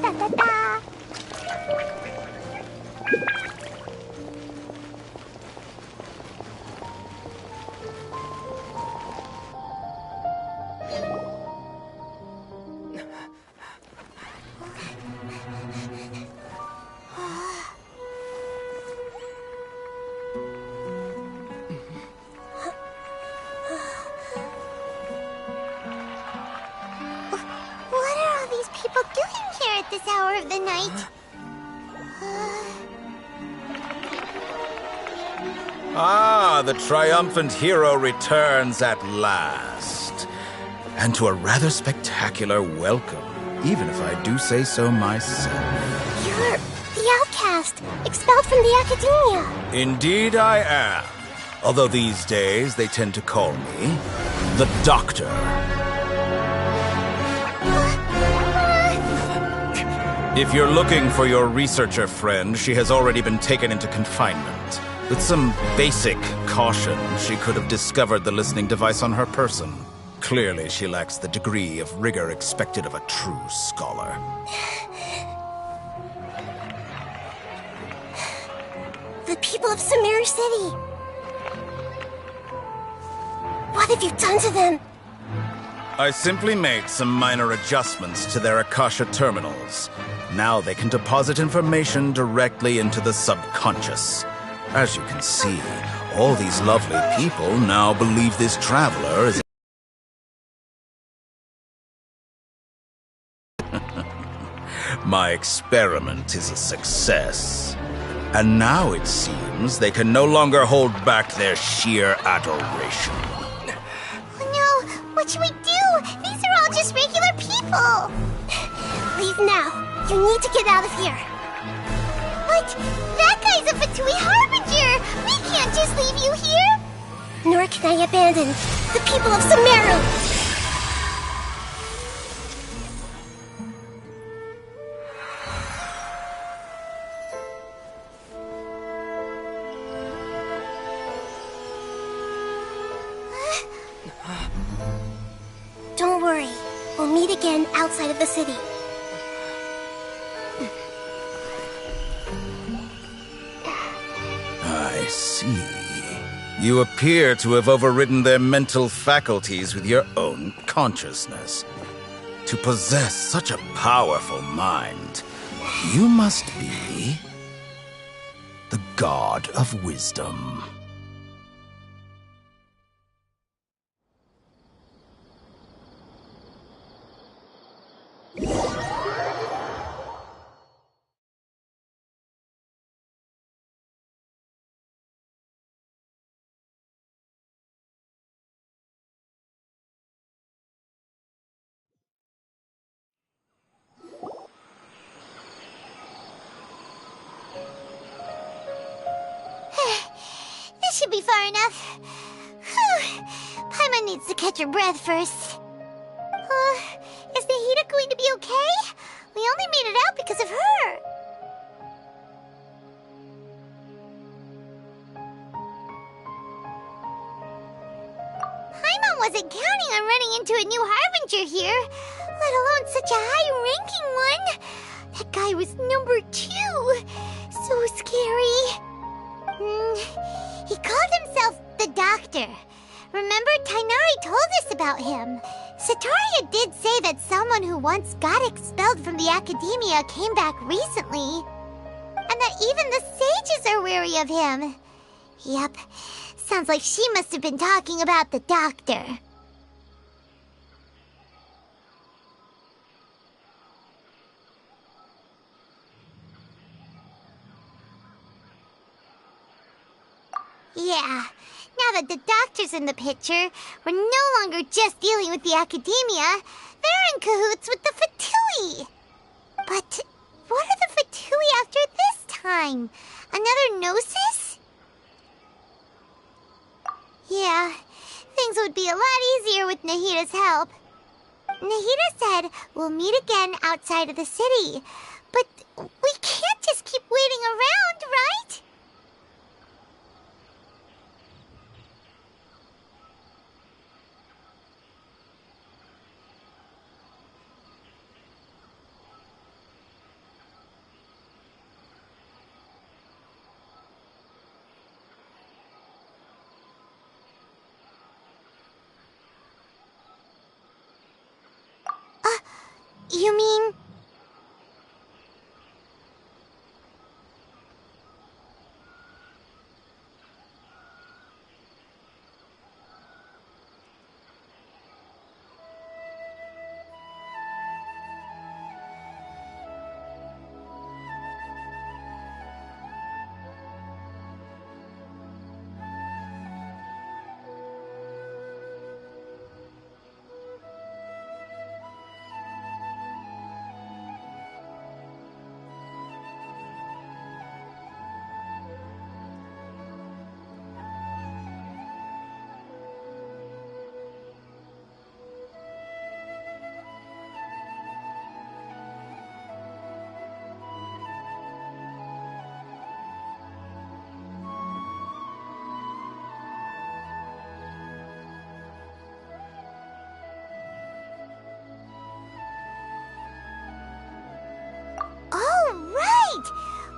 Ta-ta-ta! What are all these people doing here at this hour of the night? Ah, the triumphant hero returns at last. And to a rather spectacular welcome, even if I do say so myself. You're the outcast, expelled from the academia. Indeed I am. Although these days they tend to call me the Doctor. If you're looking for your researcher friend, she has already been taken into confinement. With some basic caution, she could have discovered the listening device on her person. Clearly, she lacks the degree of rigor expected of a true scholar. The people of Sumeru City. What have you done to them? I simply made some minor adjustments to their Akasha terminals. Now they can deposit information directly into the subconscious. As you can see, all these lovely people now believe this traveler is... My experiment is a success. And now it seems they can no longer hold back their sheer adoration. Oh no, what should we do? These are all just regular people. Leave now. You need to get out of here. What? That guy's a Fatui Harbinger! We can't just leave you here! Nor can I abandon the people of Sumeru! meet again outside of the city. I see. You appear to have overridden their mental faculties with your own consciousness. To possess such a powerful mind, you must be the God of Wisdom. This should be far enough. Whew. Paimon needs to catch her breath first. Is Nahida going to be okay? We only made it out because of her. Paimon wasn't counting on running into a new Harbinger here, let alone such a high-ranking one. That guy was number 2. So scary. He called himself the Doctor. Remember, Tainari told us about him. Sataria did say that someone who once got expelled from the Academia came back recently. And that even the sages are wary of him. Yep, sounds like she must have been talking about the Doctor. Yeah, now that the Doctor's in the picture, we're no longer just dealing with the Academia. They're in cahoots with the Fatui. But what are the Fatui after this time? Another Gnosis? Yeah, things would be a lot easier with Nahida's help. Nahida said we'll meet again outside of the city. But we can't just keep waiting around, right? You mean...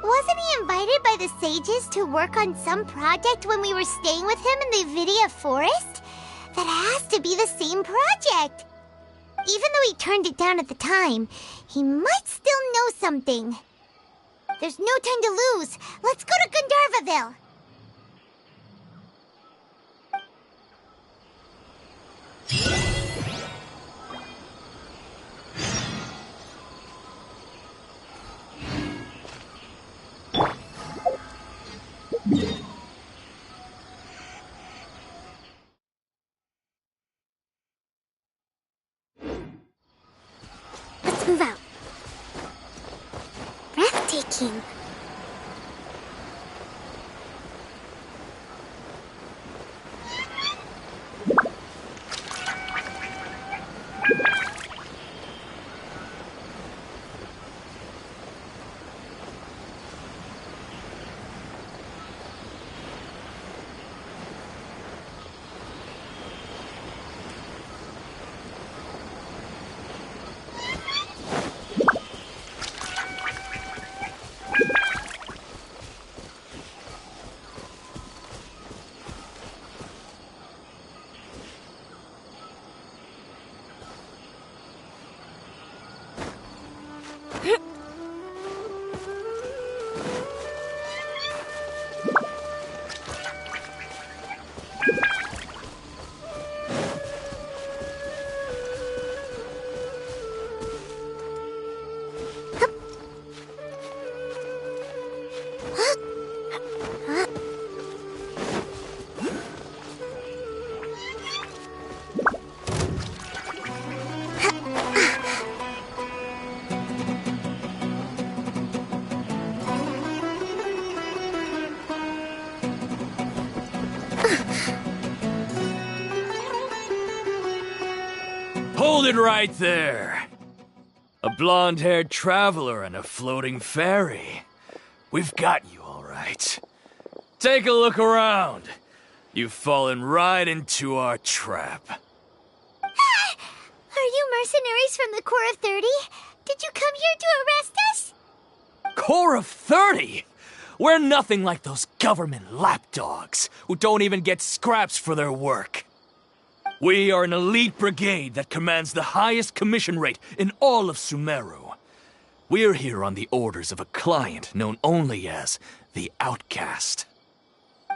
Wasn't he invited by the sages to work on some project when we were staying with him in the Avidia forest? That has to be the same project. Even though he turned it down at the time, he might still know something. There's no time to lose. Let's go to Gandharvaville. Let's move out. Breathtaking. Hold it right there. A blonde-haired traveler and a floating fairy. We've got you all right. Take a look around. You've fallen right into our trap. Are you mercenaries from the Corps of 30? Did you come here to arrest us? Corps of 30? We're nothing like those government lapdogs who don't even get scraps for their work. We are an elite brigade that commands the highest commission rate in all of Sumeru. We're here on the orders of a client known only as the Outcast.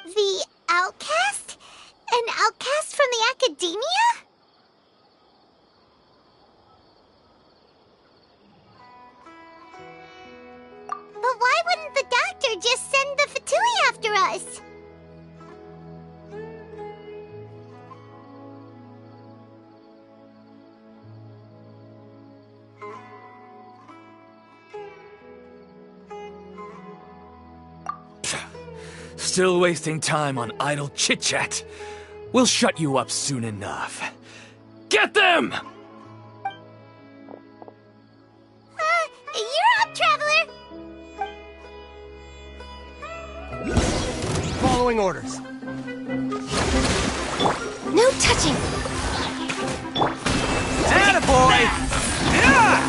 The Outcast? An outcast from the Academia? But why wouldn't the doctor just send the Fatui after us? Still wasting time on idle chit-chat. We'll shut you up soon enough. Get them! You're up, Traveler! Following orders. No touching! Attaboy! Yeah!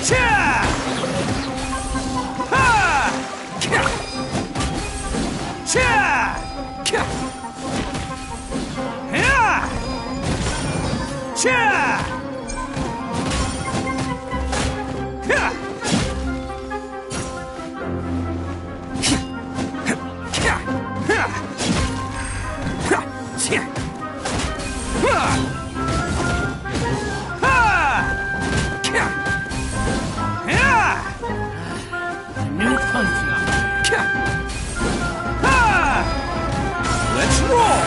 Cha! Ha! Cha! Cha! Yeah! Cha! Let's roll!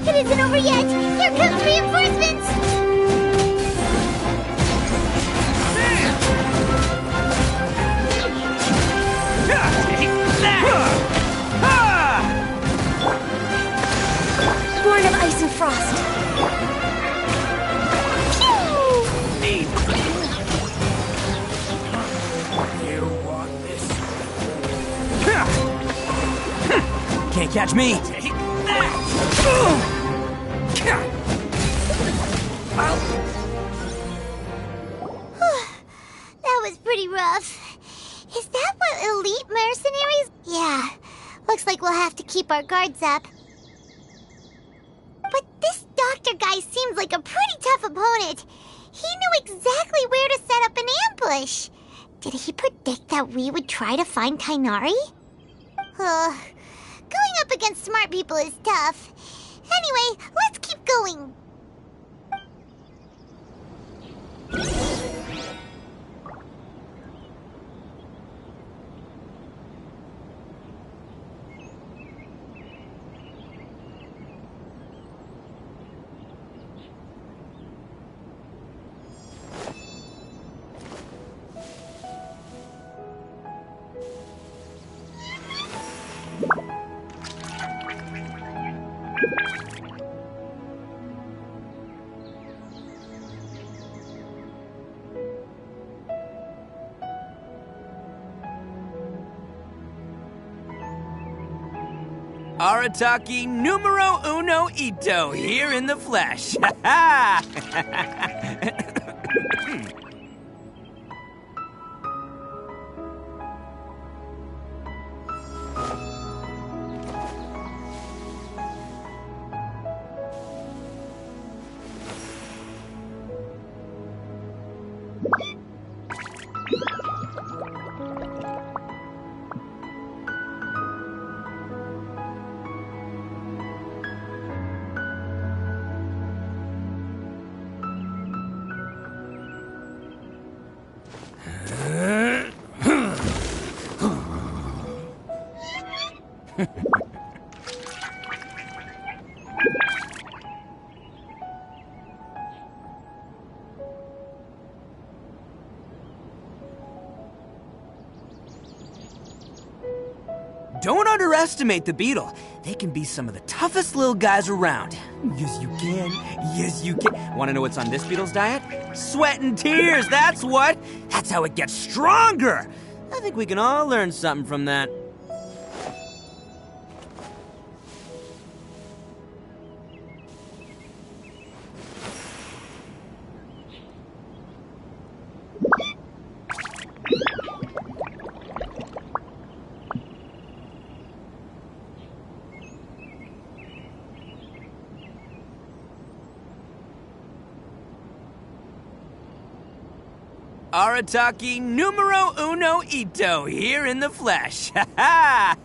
It isn't over yet! Here comes reinforcements! Born of ice and frost. Can't catch me. That was pretty rough. Is that what elite mercenaries? Yeah. Looks like we'll have to keep our guards up. But this doctor guy seems like a pretty tough opponent. He knew exactly where to set up an ambush. Did he predict that we would try to find Kainari? Going up against smart people is tough. Anyway, let's keep going. Arataki numero uno ito here in the flesh. Ha ha! Don't underestimate the beetle. They can be some of the toughest little guys around. Yes, you can. Yes, you can. Want to know what's on this beetle's diet? Sweat and tears, that's what. That's how it gets stronger. I think we can all learn something from that. Arataki numero uno ito here in the flesh. Ha ha!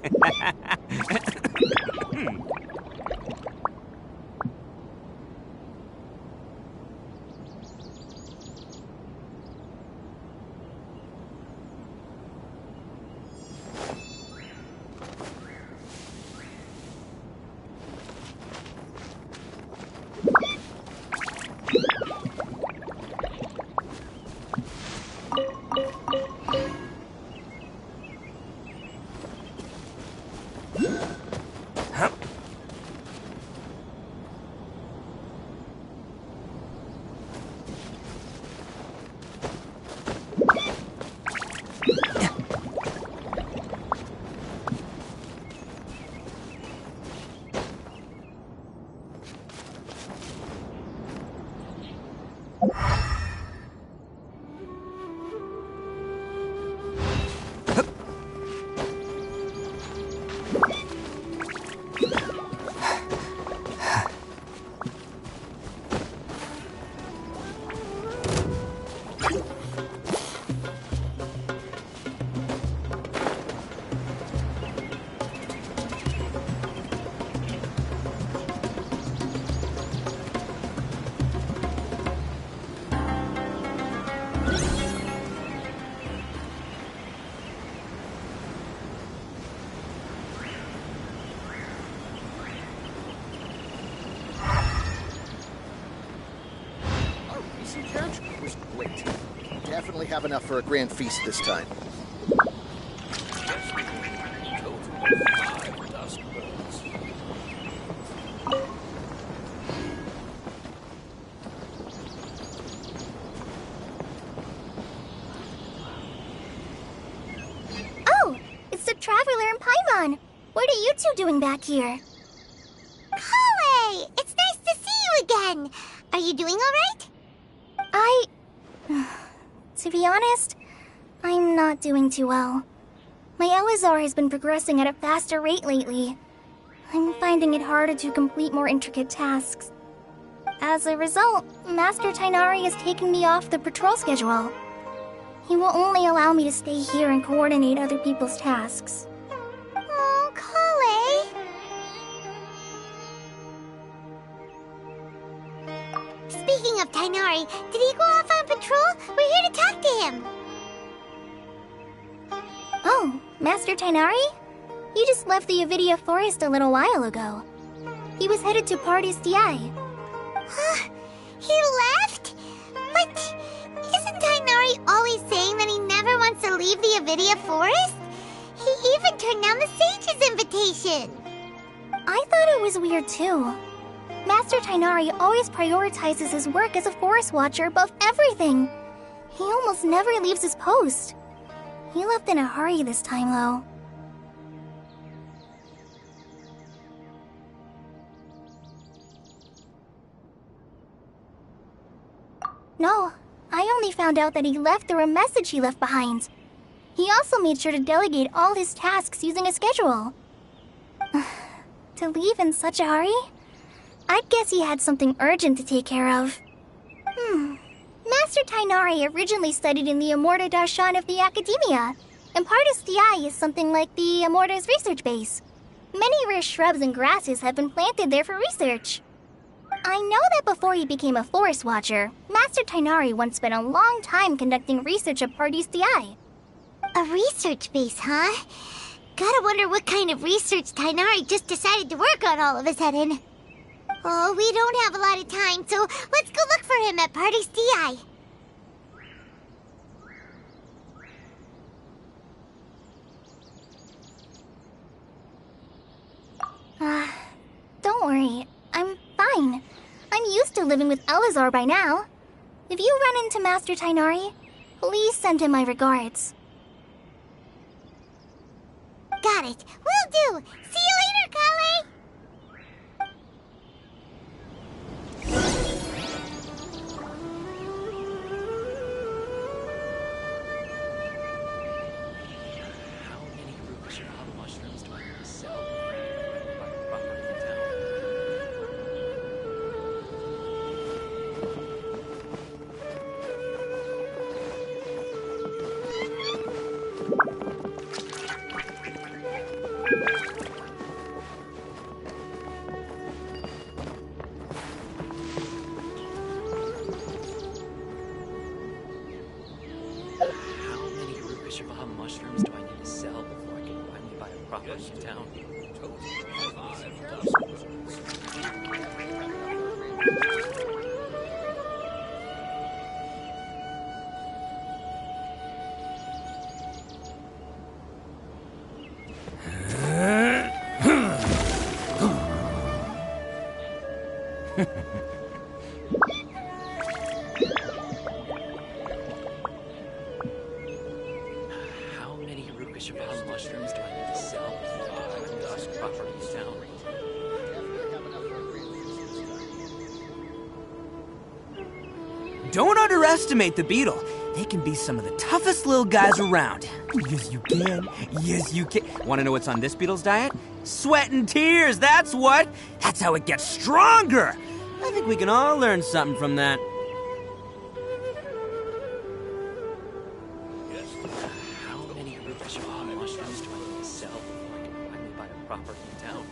Was great. Definitely have enough for a grand feast this time. Oh, it's the Traveler and Paimon. What are you two doing back here? Kale! It's nice to see you again. Are you doing all right? To be honest, I'm not doing too well. My Elazar has been progressing at a faster rate lately. I'm finding it harder to complete more intricate tasks. As a result, Master Tainari has taken me off the patrol schedule. He will only allow me to stay here and coordinate other people's tasks. Oh, Kale! Speaking of Tainari, did he go off on patrol? We're here to talk to him. Oh, Master Tainari? You just left the Avidia Forest a little while ago. He was headed to Party's DI. Huh? He left? But isn't Tainari always saying that he never wants to leave the Avidia Forest? He even turned down the Sage's invitation. I thought it was weird too. Master Tainari always prioritizes his work as a forest watcher above everything. He almost never leaves his post. He left in a hurry this time, though. No, I only found out that he left through a message he left behind. He also made sure to delegate all his tasks using a schedule. To leave in such a hurry? I'd guess he had something urgent to take care of. Master Tainari originally studied in the Amorta Darshan of the Academia, and Partis DI is something like the Amorta's research base. Many rare shrubs and grasses have been planted there for research. I know that before he became a forest watcher, Master Tainari once spent a long time conducting research at Partis DI. A research base, huh? Gotta wonder what kind of research Tainari just decided to work on all of a sudden. Oh, we don't have a lot of time, so let's go look for him at Party's DI. Don't worry. I'm fine. I'm used to living with Elazar by now. If you run into Master Tainari, please send him my regards. Got it. Will do. See you later, Kale. How many Rubik's mushrooms do I need to sell before I can buy a property in town? How many Rubik's mushrooms do I need to sell before I can finally buy a property in town? How many Rubik's mushrooms do I need to sell before I can buy a property in town? Don't underestimate the beetle. They can be some of the toughest little guys around. Yes, you can. Yes, you can. Want to know what's on this beetle's diet? Sweat and tears, that's what. That's how it gets stronger. I think we can all learn something from that. How many Rubik's mushrooms do I need to sell before I can finally buy a property in town?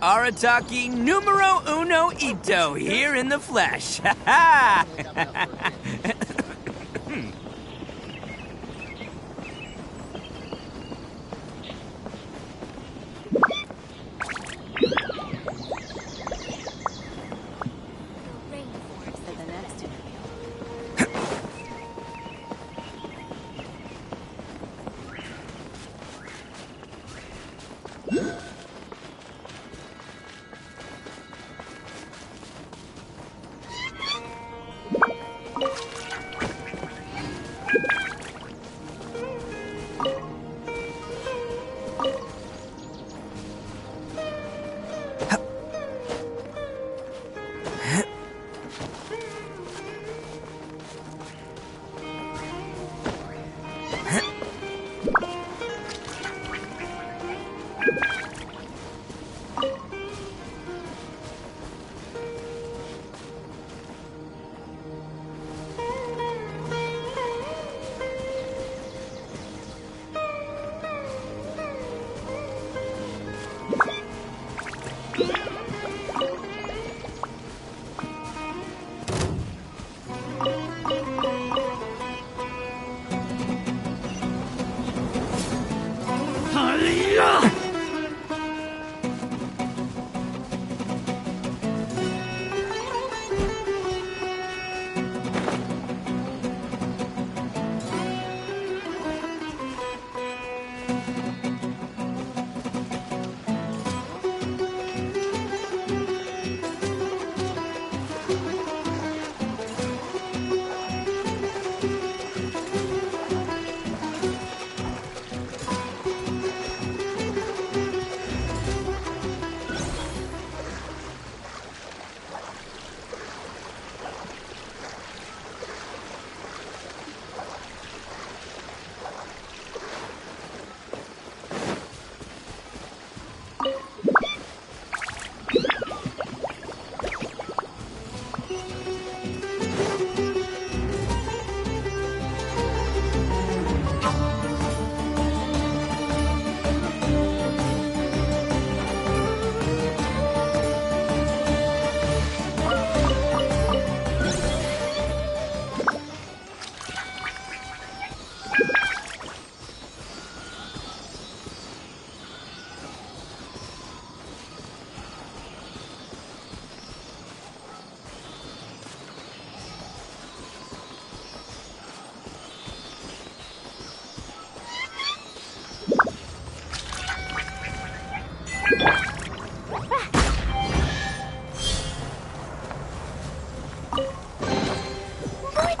Arataki numero uno ito here in the flesh. Ha ha!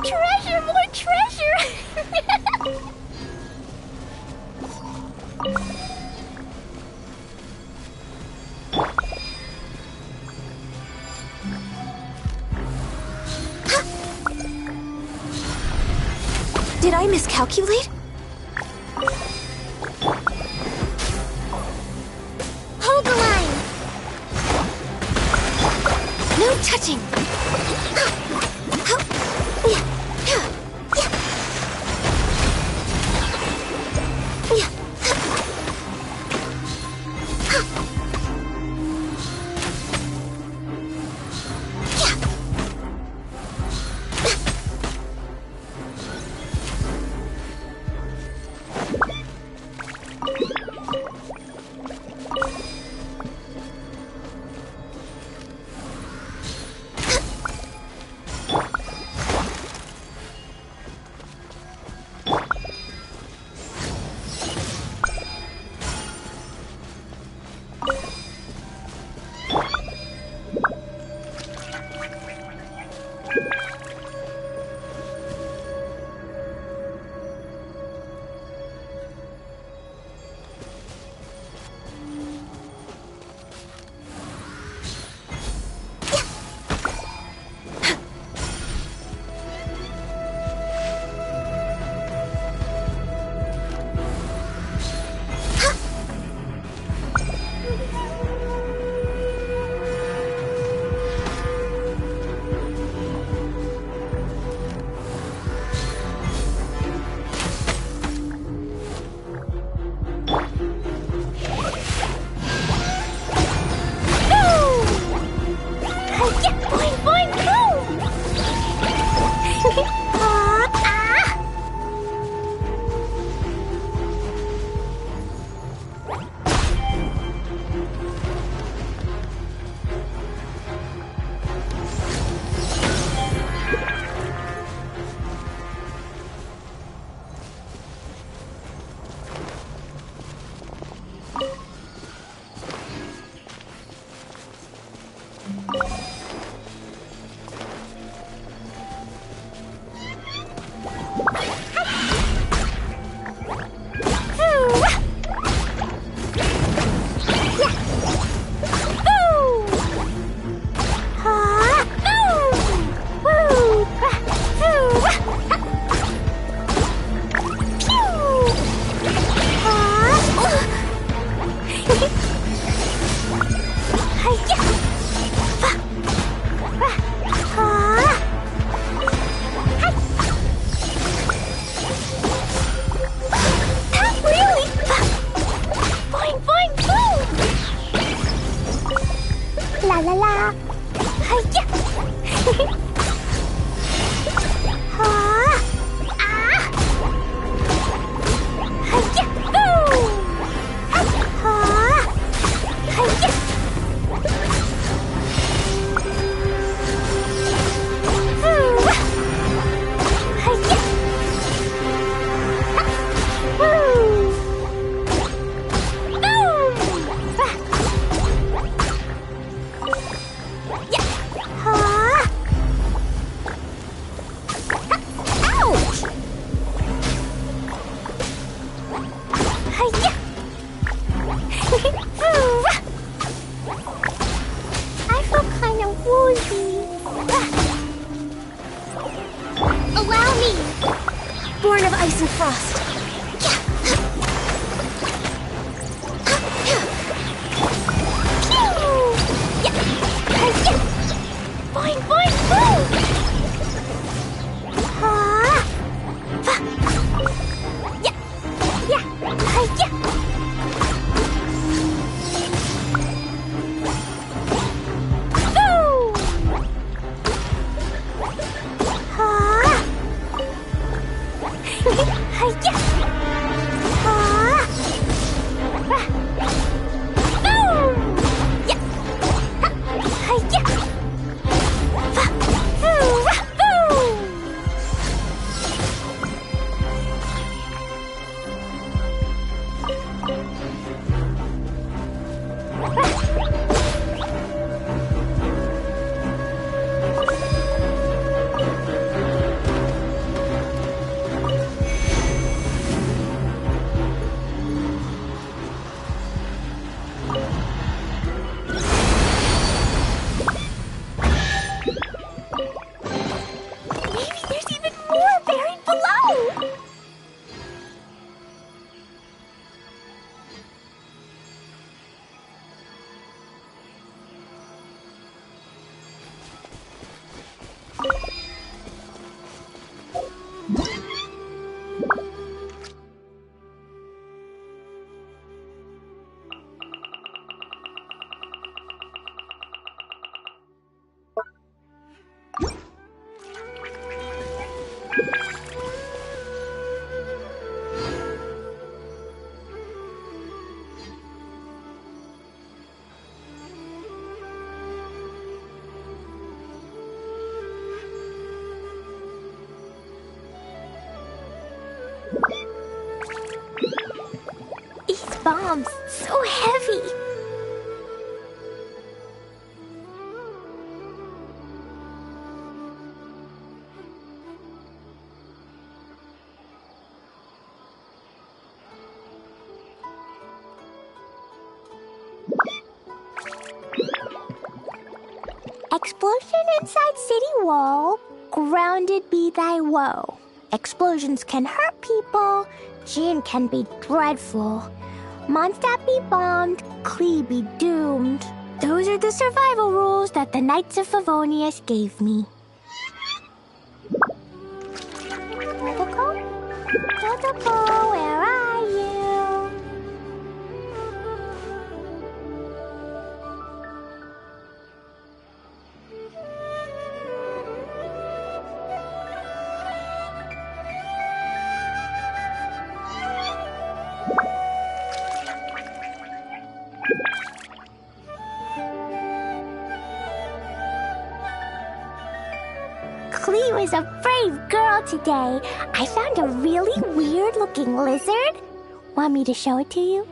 Treasure, more treasure! Did I miscalculate? Hold the line! No touching! These bombs, so heavy. Explosion inside city wall. Grounded be thy woe. Explosions can hurt people. Gin can be dreadful. Mondstadt be bombed. Klee be doomed. Those are the survival rules that the Knights of Favonius gave me. Protocol? Protocol, where are you? Klee was a brave girl today. I found a really weird-looking lizard. Want me to show it to you?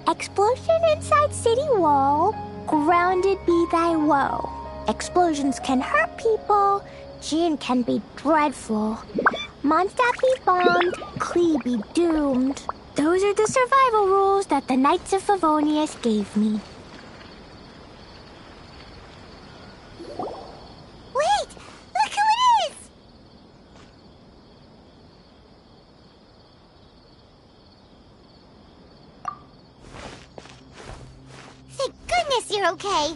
Explosion inside city wall. Grounded be thy woe. Explosions can hurt people. Gin can be dreadful. Mondstadt be bombed. Klee be doomed. Those are the survival rules that the Knights of Favonius gave me. Wait! Look who it is! Thank goodness you're okay.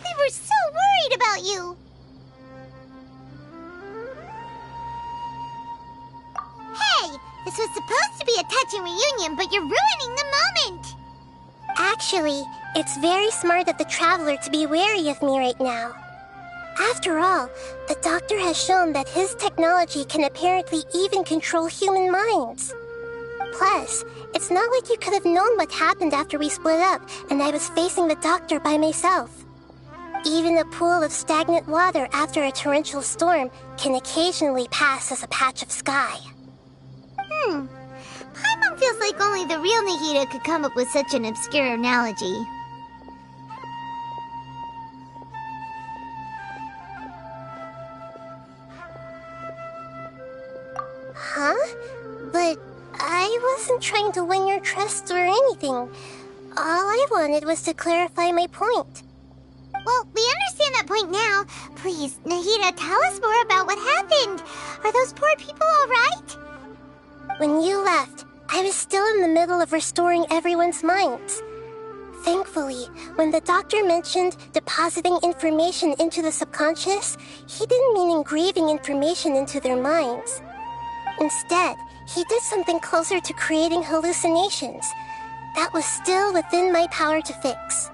We were so worried about you. Hey! This was supposed to be a touching reunion, but you're ruining the moment! Actually, it's very smart of the Traveler to be wary of me right now. After all, the Doctor has shown that his technology can apparently even control human minds. Plus, it's not like you could have known what happened after we split up and I was facing the Doctor by myself. Even a pool of stagnant water after a torrential storm can occasionally pass as a patch of sky. Paimon feels like only the real Nahida could come up with such an obscure analogy. Huh? But I wasn't trying to win your trust or anything. All I wanted was to clarify my point. Well, we understand that point now. Please, Nahida, tell us more about what happened. Are those poor people all right? When you left, I was still in the middle of restoring everyone's minds. Thankfully, when the doctor mentioned depositing information into the subconscious, he didn't mean engraving information into their minds. Instead, he did something closer to creating hallucinations. That was still within my power to fix.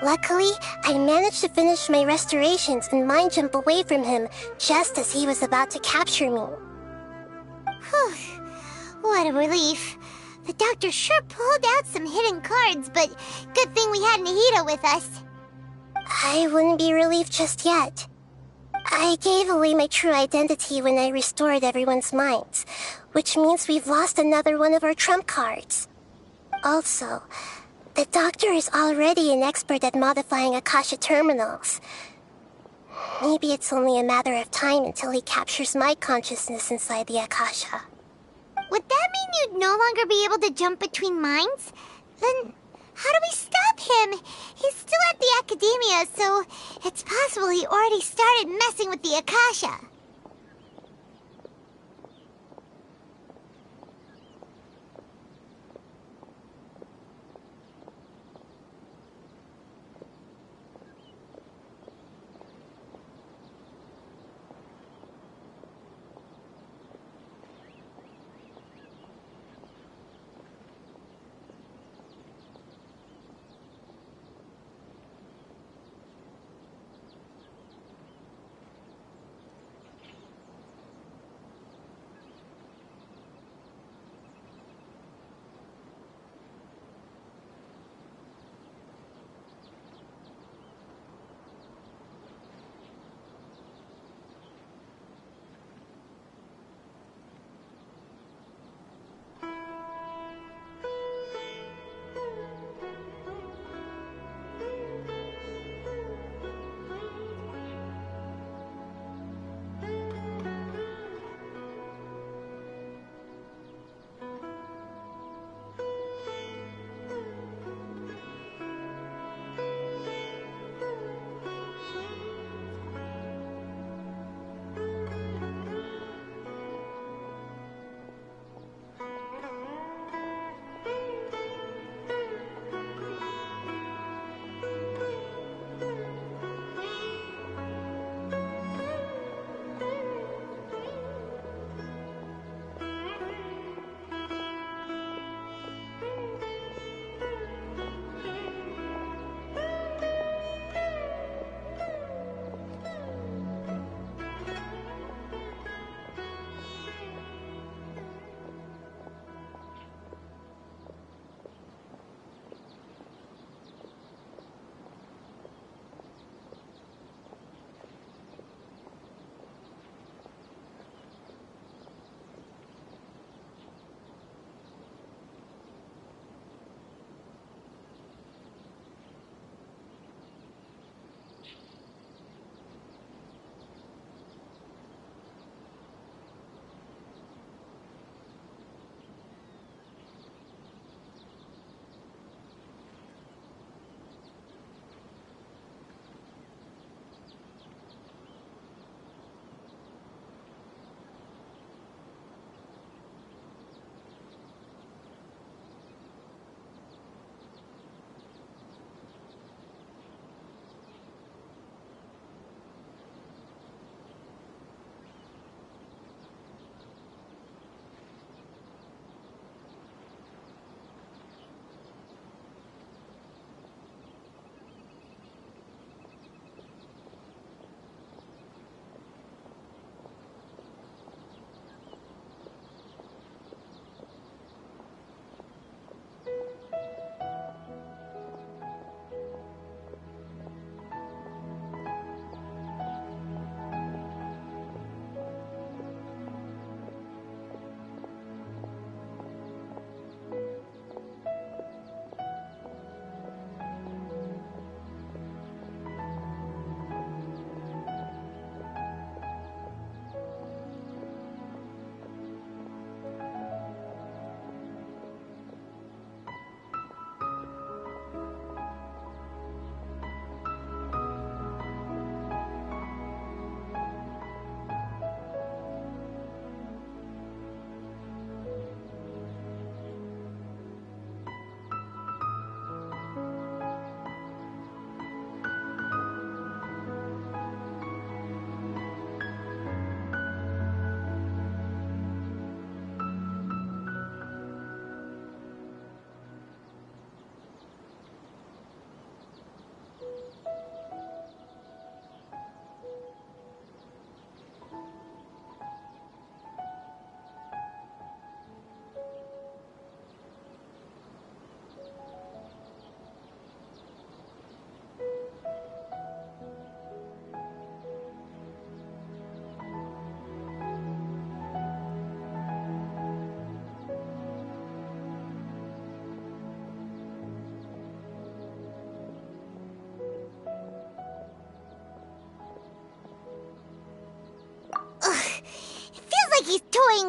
Luckily, I managed to finish my restorations and mind jump away from him just as he was about to capture me. Whew. What a relief. The doctor sure pulled out some hidden cards, but good thing we had Nahida with us. I wouldn't be relieved just yet. I gave away my true identity when I restored everyone's minds, which means we've lost another one of our trump cards. Also, the doctor is already an expert at modifying Akasha terminals. Maybe it's only a matter of time until he captures my consciousness inside the Akasha. Would that mean you'd no longer be able to jump between minds? Then how do we stop him? He's still at the academia, so it's possible he already started messing with the Akasha.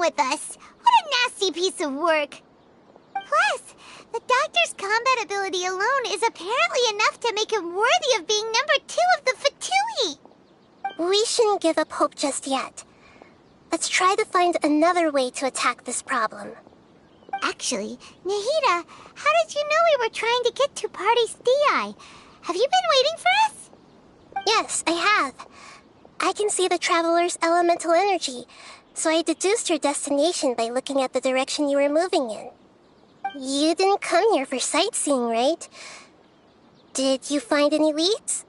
with us. What a nasty piece of work. Plus, the doctor's combat ability alone is apparently enough to make him worthy of being #2 of the Fatui. We shouldn't give up hope just yet. Let's try to find another way to attack this problem. Actually, Nahida, how did you know we were trying to get to Party Stii? Have you been waiting for us? Yes, I have. I can see the traveler's elemental energy, so I deduced your destination by looking at the direction you were moving in. You didn't come here for sightseeing, right? Did you find any leads?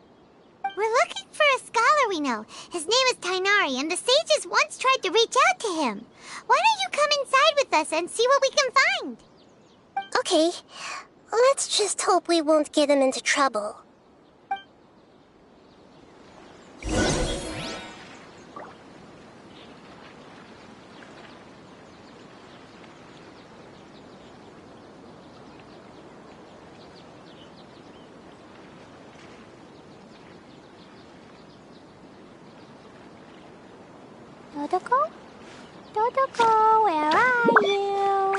We're looking for a scholar we know. His name is Tainari, and the sages once tried to reach out to him. Why don't you come inside with us and see what we can find? Okay. Let's just hope we won't get him into trouble. Dodoko? Dodoko, where are you?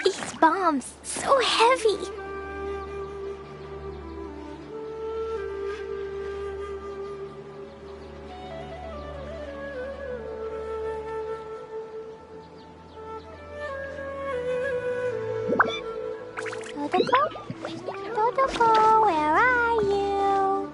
These bombs, so heavy. Dodoko, where are you?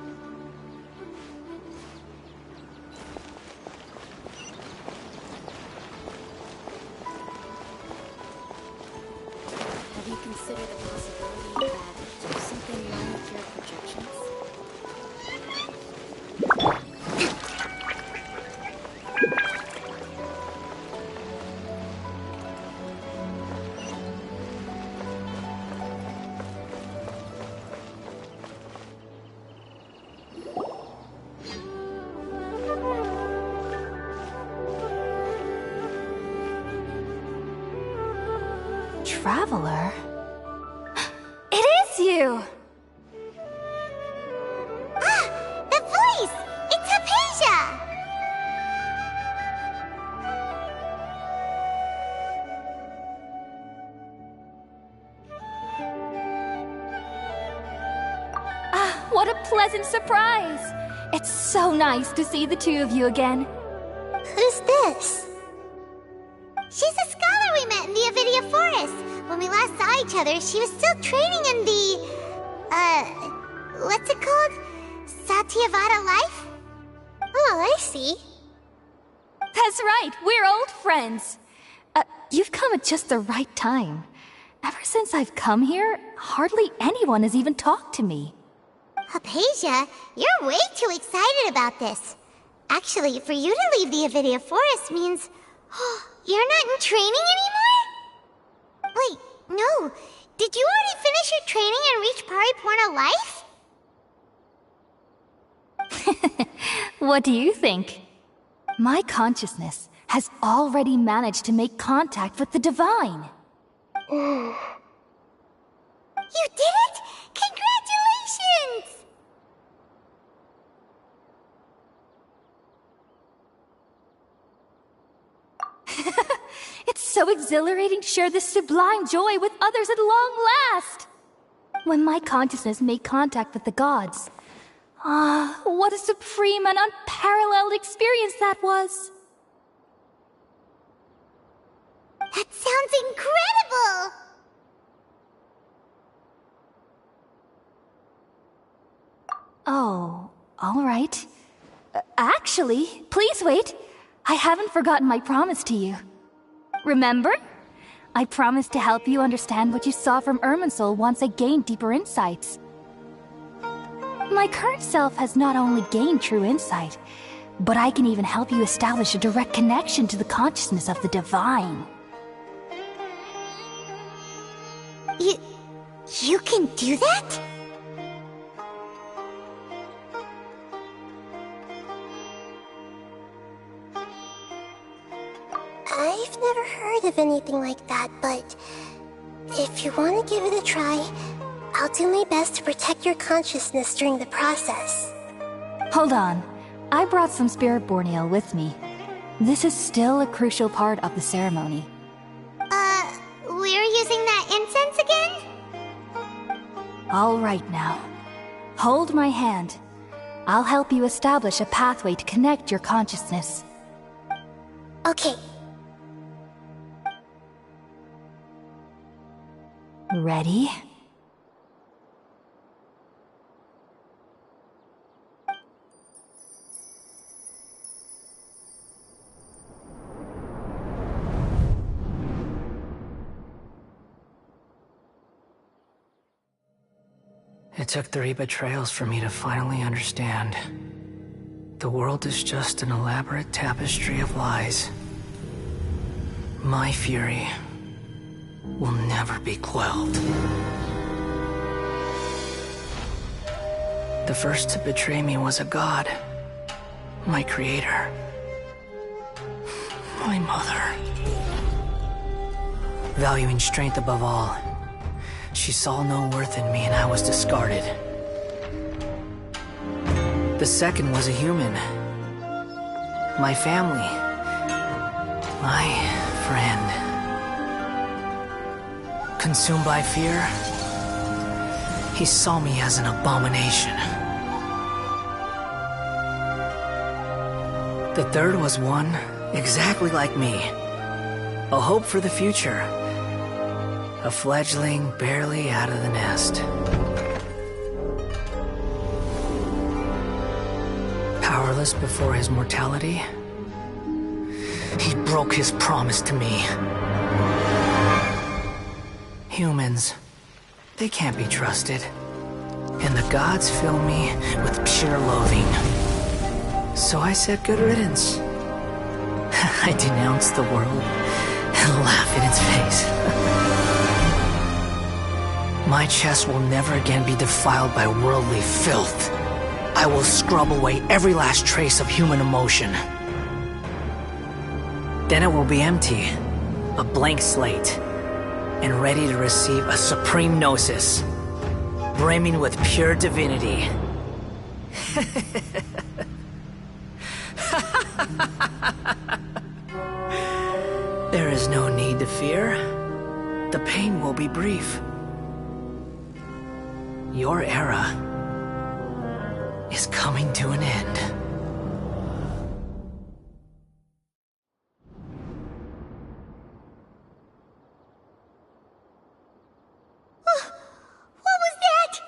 Have you considered the possibility that there's something wrong with your projections? Traveler? It is you! Ah! The voice! It's Hypatia! Ah, what a pleasant surprise! It's so nice to see the two of you again. Who's this? She's a scholar we met in the Avidia Forest. When we last saw each other, she was still training in the... what's it called? Satyavada life? Oh, I see. That's right, we're old friends. You've come at just the right time. Ever since I've come here, hardly anyone has even talked to me. Hypatia, you're way too excited about this. Actually, for you to leave the Avidia Forest means... you're not in training anymore? Wait, no. Did you already finish your training and reach Pariporna life? What do you think? My consciousness has already managed to make contact with the divine. You did it! Congratulations! It's so exhilarating to share this sublime joy with others at long last! When my consciousness made contact with the gods, what a supreme and unparalleled experience that was! That sounds incredible! Oh, all right. Actually, please wait. I haven't forgotten my promise to you. Remember? I promised to help you understand what you saw from Irminsul once I gained deeper insights. My current self has not only gained true insight, but I can even help you establish a direct connection to the consciousness of the divine. You can do that? of anything like that, but if you want to give it a try, I'll do my best to protect your consciousness during the process. Hold on. I brought some spirit-born ale with me. This is still a crucial part of the ceremony. We're using that incense again? All right now. Hold my hand. I'll help you establish a pathway to connect your consciousness. Okay. Ready? It took 3 betrayals for me to finally understand. The world is just an elaborate tapestry of lies. My fury will never be quelled. The first to betray me was a god. My creator. My mother. Valuing strength above all, she saw no worth in me and I was discarded. The second was a human. My family. My friend. Consumed by fear, he saw me as an abomination. The third was one exactly like me. A hope for the future. A fledgling barely out of the nest. Powerless before his mortality, he broke his promise to me. Humans, they can't be trusted. And the gods fill me with pure loathing. So I said good riddance. I denounced the world and laugh in its face. My chest will never again be defiled by worldly filth. I will scrub away every last trace of human emotion. Then it will be empty, a blank slate, and ready to receive a supreme gnosis, brimming with pure divinity. There is no need to fear. The pain will be brief. Your era is coming to an end. What was that?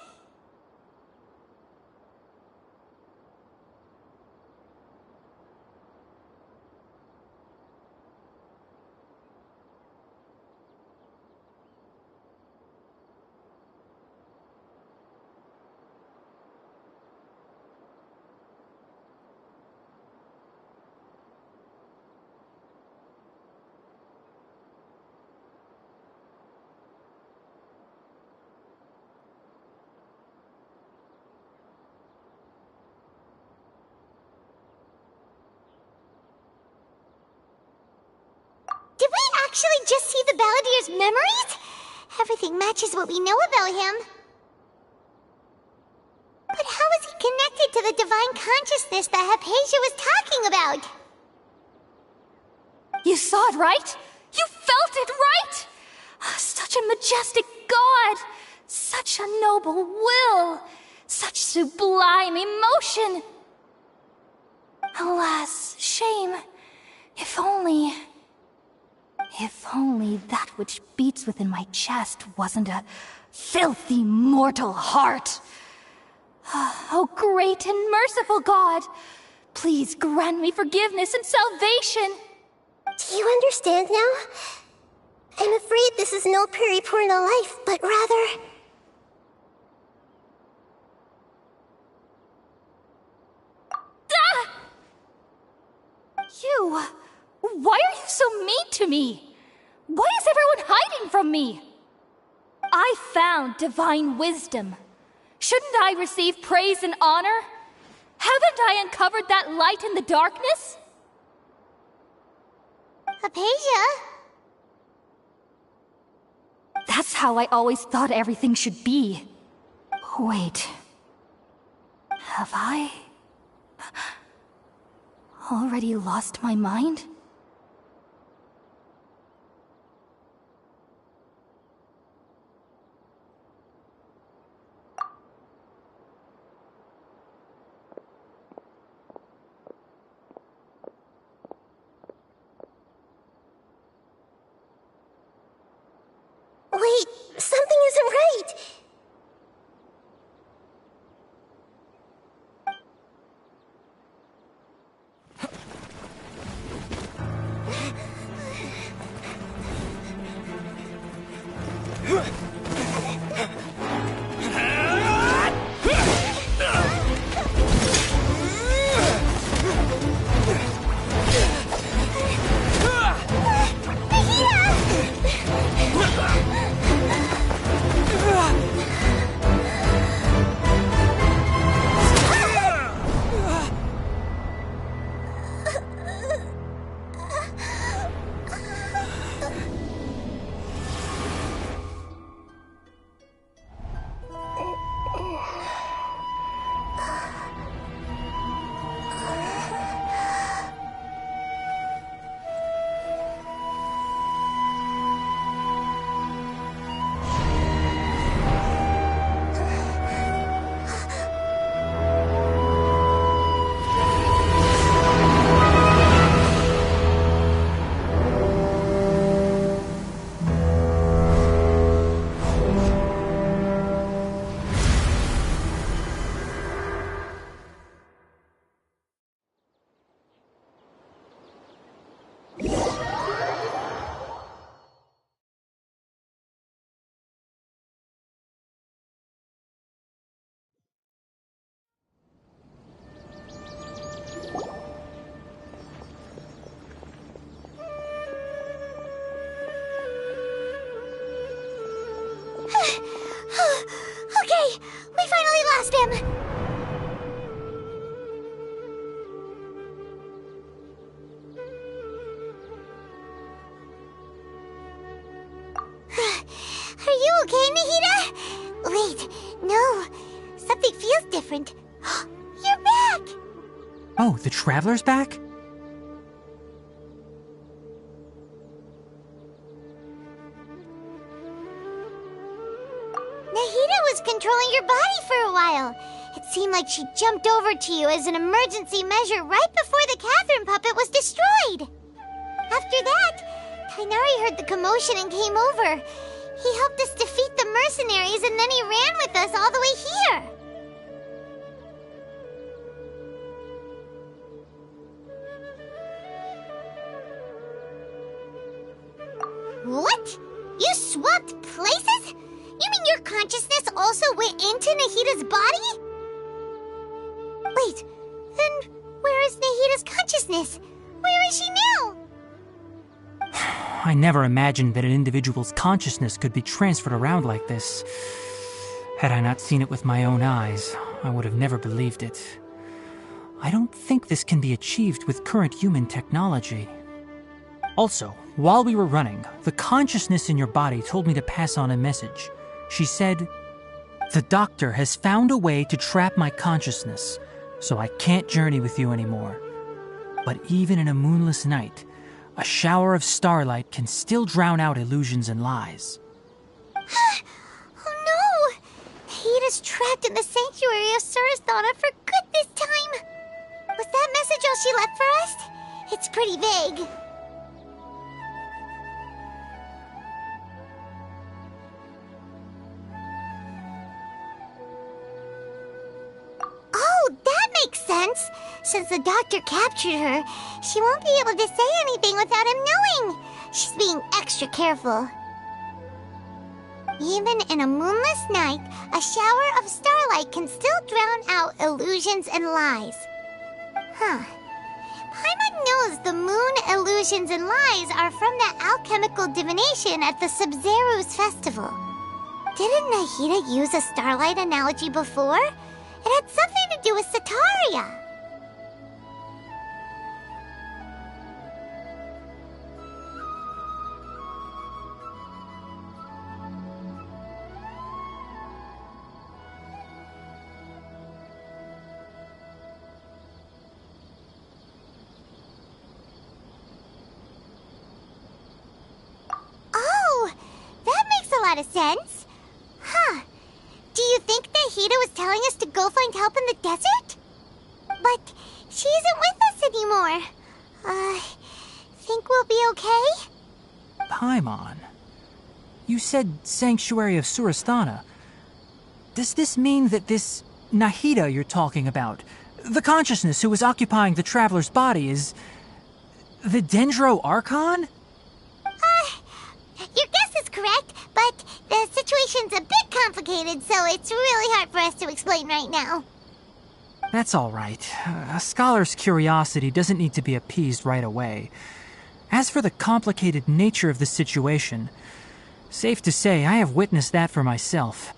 Did we actually just see the Balladier's memories? Everything matches what we know about him. But how is he connected to the divine consciousness that Hypatia was talking about? You saw it, right? You felt it, right? Such a majestic god! Such a noble will! Such sublime emotion! Alas, shame. If only that which beats within my chest wasn't a filthy mortal heart. Oh, great and merciful God, please grant me forgiveness and salvation. Do you understand now? I'm afraid this is no periportal life, but rather... Ah! You... Why are you so mean to me? Why is everyone hiding from me? I found divine wisdom. Shouldn't I receive praise and honor? Haven't I uncovered that light in the darkness? Hypatia? how I always thought everything should be. Wait. Have I already lost my mind? Wait, something isn't right! Okay, we finally lost him! Are you okay, Nahida? Wait, no. Something feels different. You're back! Oh, the Traveler's back? Nahida was controlling your body for a while. It seemed like she jumped over to you as an emergency measure right before the Catherine puppet was destroyed. After that, Kainari heard the commotion and came over. He helped us defeat the mercenaries and then he ran with us all the way here. What? You swapped places? You mean your consciousness also went into Nahida's body? Wait, then where is Nahida's consciousness? Where is she now? I never imagined that an individual's consciousness could be transferred around like this. Had I not seen it with my own eyes, I would have never believed it. I don't think this can be achieved with current human technology. Also, while we were running, the consciousness in your body told me to pass on a message. She said, "The doctor has found a way to trap my consciousness, so I can't journey with you anymore. But even in a moonless night, a shower of starlight can still drown out illusions and lies." Oh no! Nahida's trapped in the sanctuary of Surathana for good this time. Was that message all she left for us? It's pretty vague. Oh, that makes sense. Since the doctor captured her, she won't be able to say anything without him knowing. She's being extra careful. Even in a moonless night, a shower of starlight can still drown out illusions and lies. Huh. Paimon knows the moon illusions and lies are from that alchemical divination at the Sub-Zeru's festival. Didn't Nahida use a starlight analogy before? It had something to do with Sataria. lot of sense. Huh. Do you think Nahida was telling us to go find help in the desert? But she isn't with us anymore. Think we'll be okay? Paimon, you said Sanctuary of Surasthana. Does this mean that this Nahida you're talking about, the consciousness who was occupying the traveler's body, is the Dendro Archon? Your guess is correct, but the situation's a bit complicated, so it's really hard for us to explain right now. That's all right. A scholar's curiosity doesn't need to be appeased right away. As for the complicated nature of the situation, safe to say I have witnessed that for myself.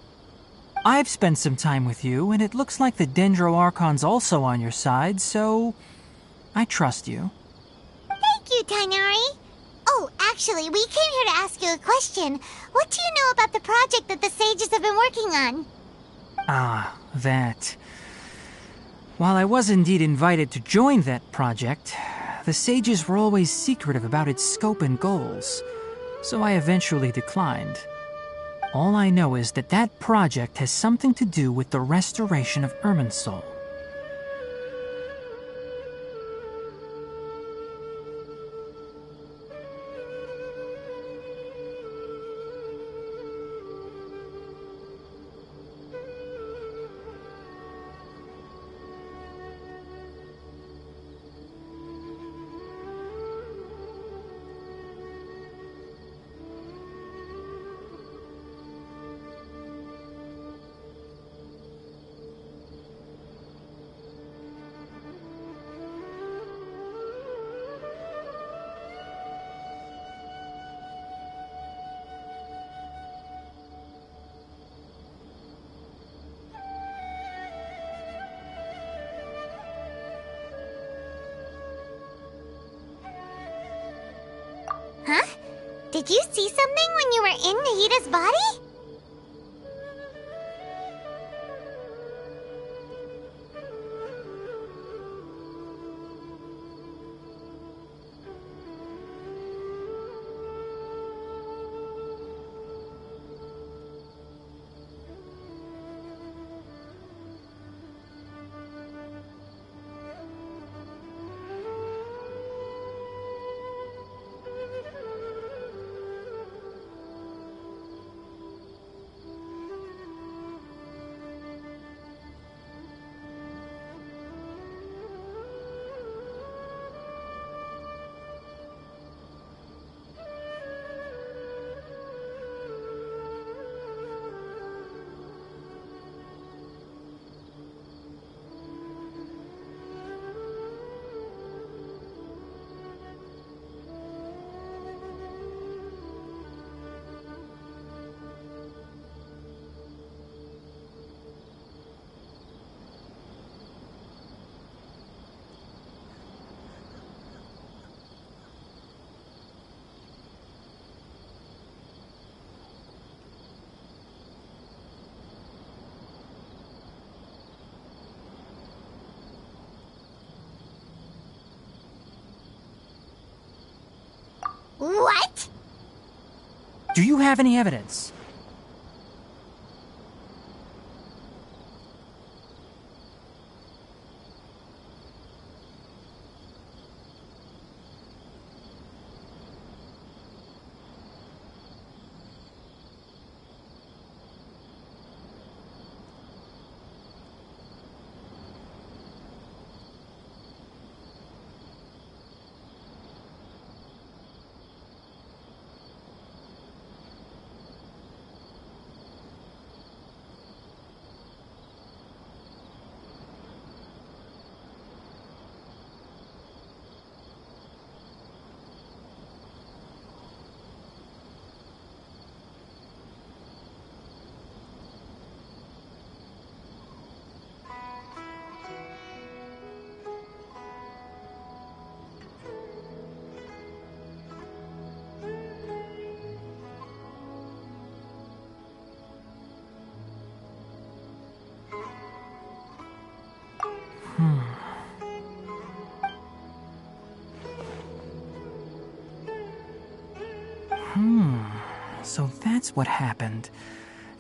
I've spent some time with you, and it looks like the Dendro Archon's also on your side, so I trust you. Thank you, Tainari. Oh, actually, we came here to ask you a question. What do you know about the project that the sages have been working on? Ah, that. While I was indeed invited to join that project, the sages were always secretive about its scope and goals, so I eventually declined. All I know is that that project has something to do with the restoration of Irminsul. Huh? Did you see something when you were in Nahida's body? What? Do you have any evidence? So that's what happened.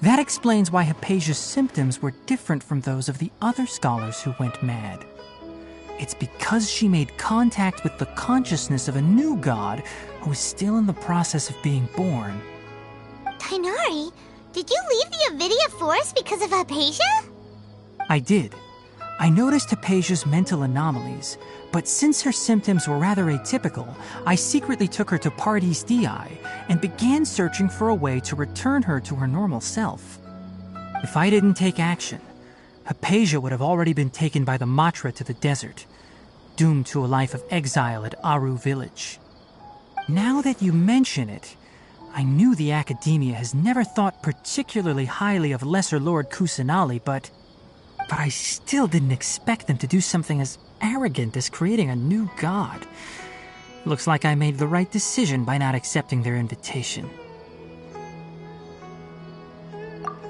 That explains why Hypatia's symptoms were different from those of the other scholars who went mad. It's because she made contact with the consciousness of a new god who is still in the process of being born. Tighnari, did you leave the Avidia Forest because of Hypatia? I did. I noticed Hypatia's mental anomalies, but since her symptoms were rather atypical, I secretly took her to Pardis Dii and began searching for a way to return her to her normal self. If I didn't take action, Hypatia would have already been taken by the Matra to the desert, doomed to a life of exile at Aru village. Now that you mention it, I knew the Academia has never thought particularly highly of Lesser Lord Kusanali, but I still didn't expect them to do something as arrogant as creating a new god. Looks like I made the right decision by not accepting their invitation.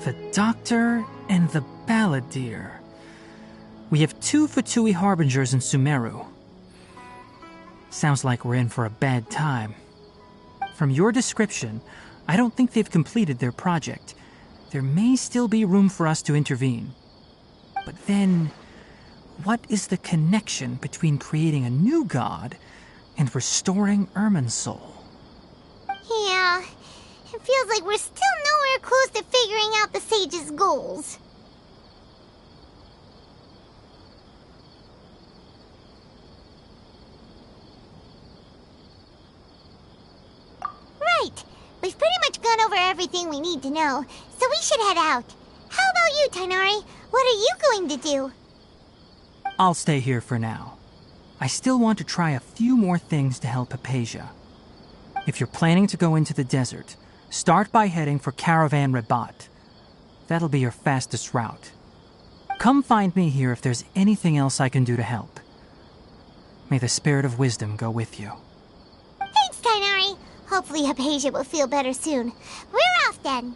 The Doctor and the Balladeer. We have 2 Fatui Harbingers in Sumeru. Sounds like we're in for a bad time. From your description, I don't think they've completed their project. There may still be room for us to intervene. But then, what is the connection between creating a new god and restoring Irminsul? Yeah, it feels like we're still nowhere close to figuring out the sage's goals. Right, we've pretty much gone over everything we need to know, so we should head out. How about you, Tighnari? What are you going to do? I'll stay here for now. I still want to try a few more things to help Hypatia. If you're planning to go into the desert, start by heading for Caravan Rabat. That'll be your fastest route. Come find me here if there's anything else I can do to help. May the spirit of wisdom go with you. Thanks, Tighnari. Hopefully Hypatia will feel better soon. We're off then.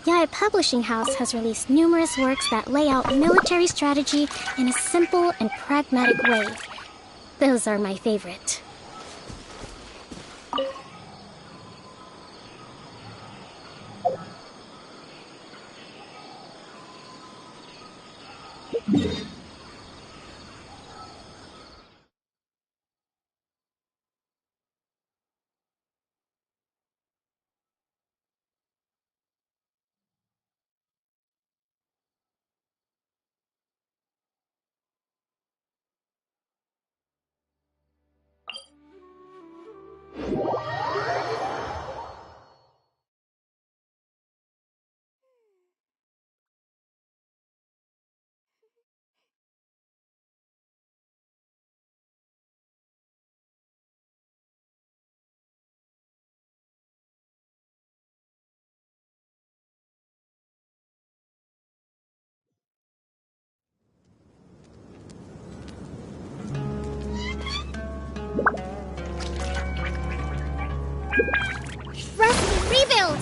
Yaya Publishing House has released numerous works that lay out military strategy in a simple and pragmatic way. Those are my favorite. Rest, rebuild!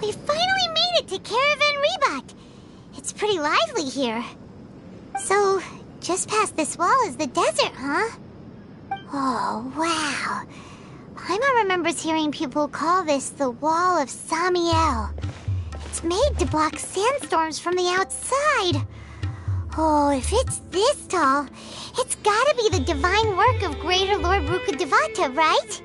We finally made it to Caravan Rebot. It's pretty lively here. So, just past this wall is the desert, huh? Oh, wow. Paimon remembers hearing people call this the Wall of Samiel. It's made to block sandstorms from the outside. Oh, if it's this tall, it's gotta be the divine work of Greater Lord Rukkhadevata, right?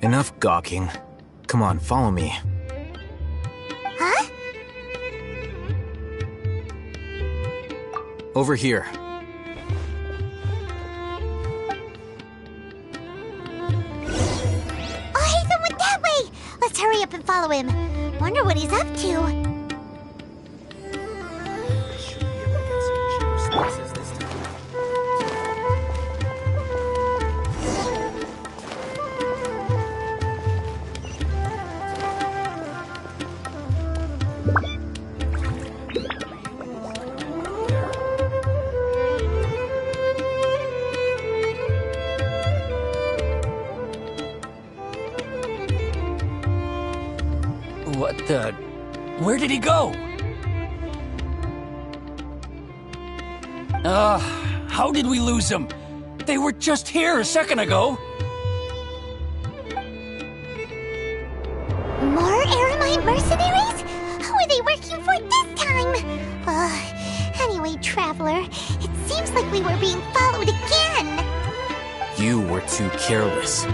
Enough gawking. Come on, follow me. Huh? Over here. Oh, Hatham went that way! Let's hurry up and follow him. Wonder what he's up to. What the... Where did he go? How did we lose him? They were just here a second ago. More Aramite mercenaries? Who are they working for this time? Anyway, Traveler, it seems like we were being followed again. You were too careless.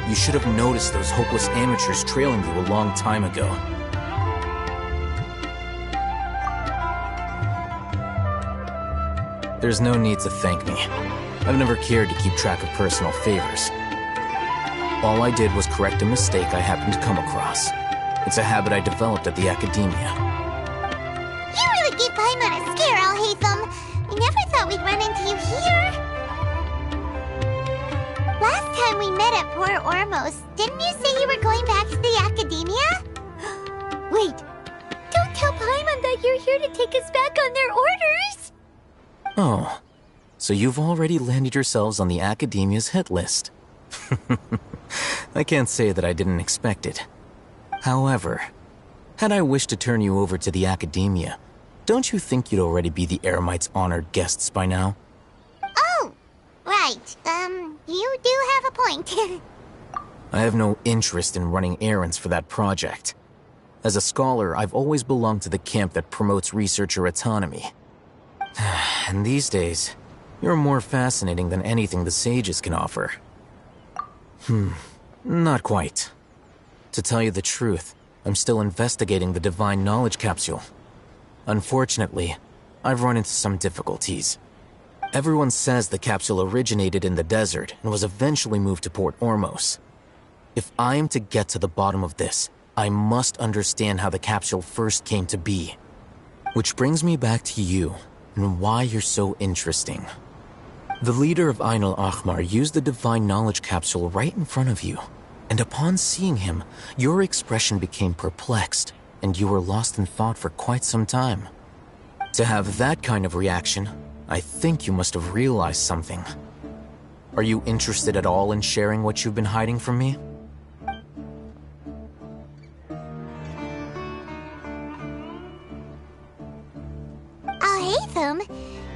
You should have noticed those hopeless amateurs trailing you a long time ago. There's no need to thank me. I've never cared to keep track of personal favors. All I did was correct a mistake I happened to come across. It's a habit I developed at the Academia. You really gave Paimon a scare, Al-Hatham. We never thought we'd run into you here. Last time we met at Port Ormos, didn't you say you were going back to the Academia? Wait, don't tell Paimon that you're here to take us back on their orders! Oh, so you've already landed yourselves on the Academia's hit list. I can't say that I didn't expect it. However, had I wished to turn you over to the Academia, Don't you think you'd already be the Eremites' honored guests by now? Oh, right. You do have a point. I have no interest in running errands for that project. As a scholar, I've always belonged to the camp that promotes researcher autonomy. And these days, you're more fascinating than anything the sages can offer. Not quite. To tell you the truth, I'm still investigating the Divine Knowledge Capsule. Unfortunately, I've run into some difficulties. Everyone says the capsule originated in the desert and was eventually moved to Port Ormos. If I am to get to the bottom of this, I must understand how the capsule first came to be. Which brings me back to you, and why you're so interesting. The leader of Ain al-Ahmar used the Divine Knowledge Capsule right in front of you, and upon seeing him, your expression became perplexed, and you were lost in thought for quite some time. To have that kind of reaction, I think you must have realized something. Are you interested at all in sharing what you've been hiding from me? Hatham,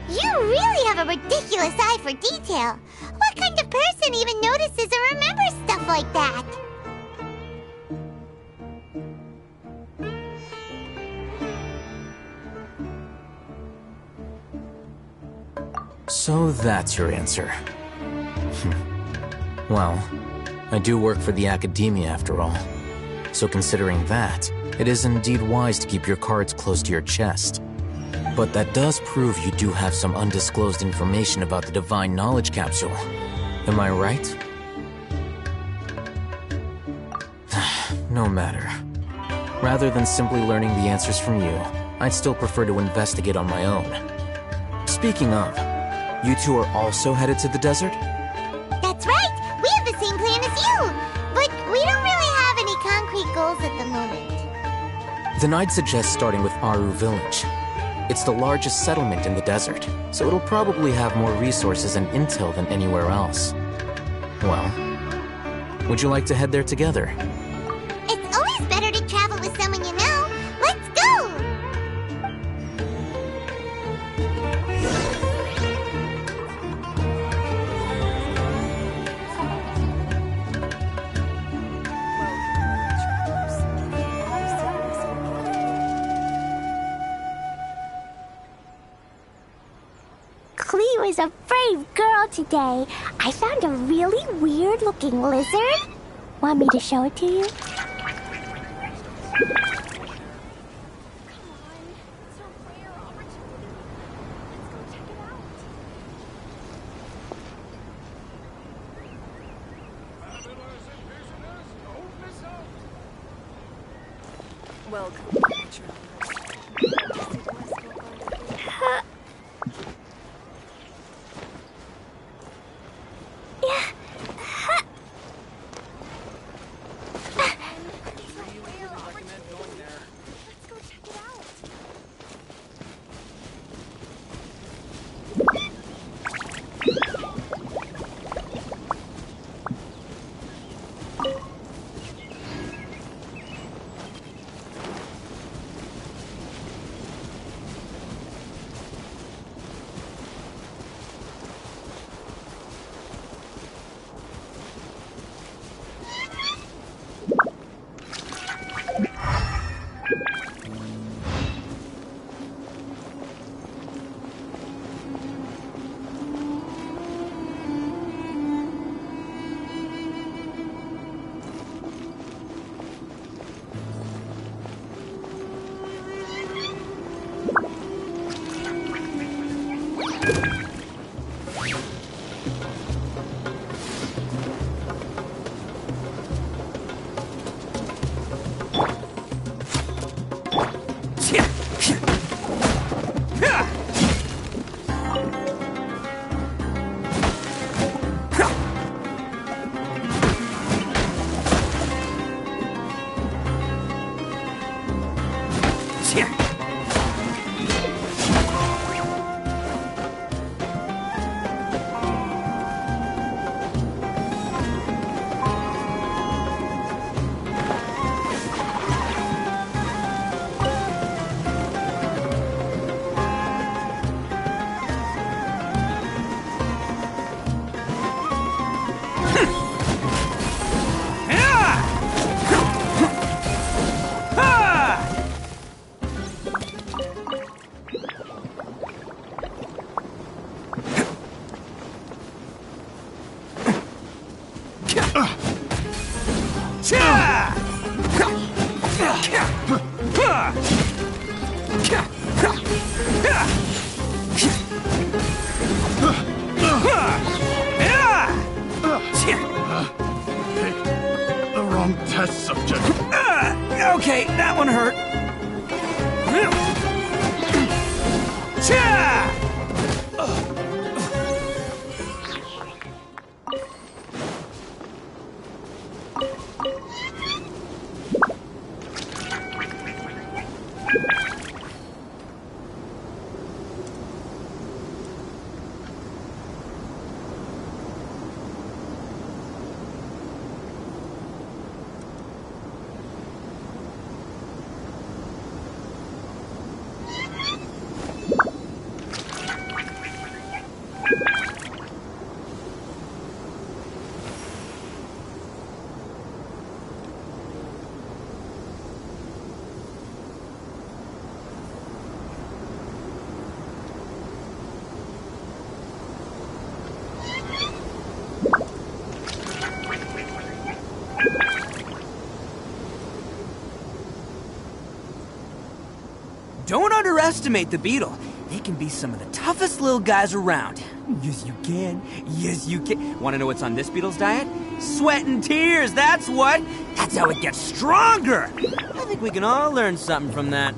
you really have a ridiculous eye for detail. What kind of person even notices or remembers stuff like that? So that's your answer. Well, I do work for the Academia after all. So considering that, it is indeed wise to keep your cards close to your chest. But that does prove you do have some undisclosed information about the Divine Knowledge Capsule. Am I right? No matter. Rather than simply learning the answers from you, I'd still prefer to investigate on my own. Speaking of, you two are also headed to the desert? That's right! We have the same plan as you! But we don't really have any concrete goals at the moment. Then I'd suggest starting with Aru Village. It's the largest settlement in the desert, so it'll probably have more resources and intel than anywhere else. Well, would you like to head there together? It's always better to travel with someone you know. Let's go! Klee was a brave girl today. I found a really weird-looking lizard. Want me to show it to you? Welcome. Okay, that one hurt. Cha! Don't underestimate the beetle. They can be some of the toughest little guys around. Yes, you can. Yes, you can. Want to know what's on this beetle's diet? Sweat and tears, that's what. That's how it gets stronger. I think we can all learn something from that.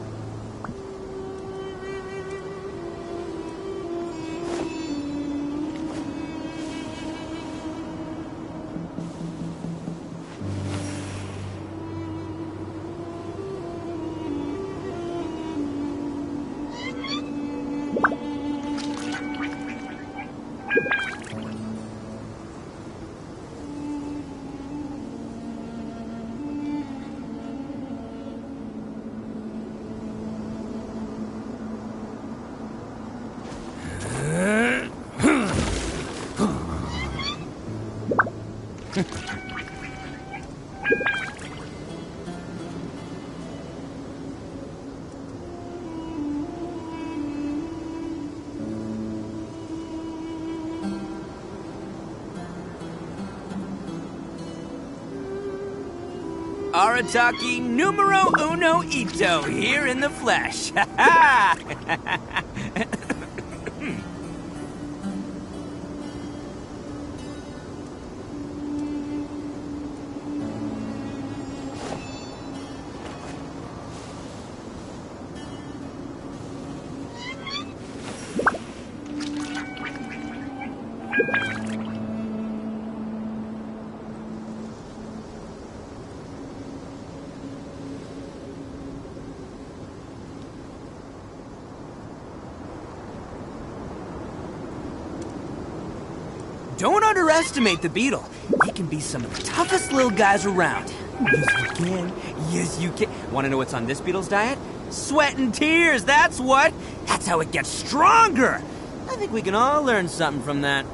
Arataki numero uno ito, here in the flesh. Ha ha! Don't underestimate the beetle. They can be some of the toughest little guys around. Yes, you can. Yes, you can. Want to know what's on this beetle's diet? Sweat and tears, that's what. That's how it gets stronger. I think we can all learn something from that.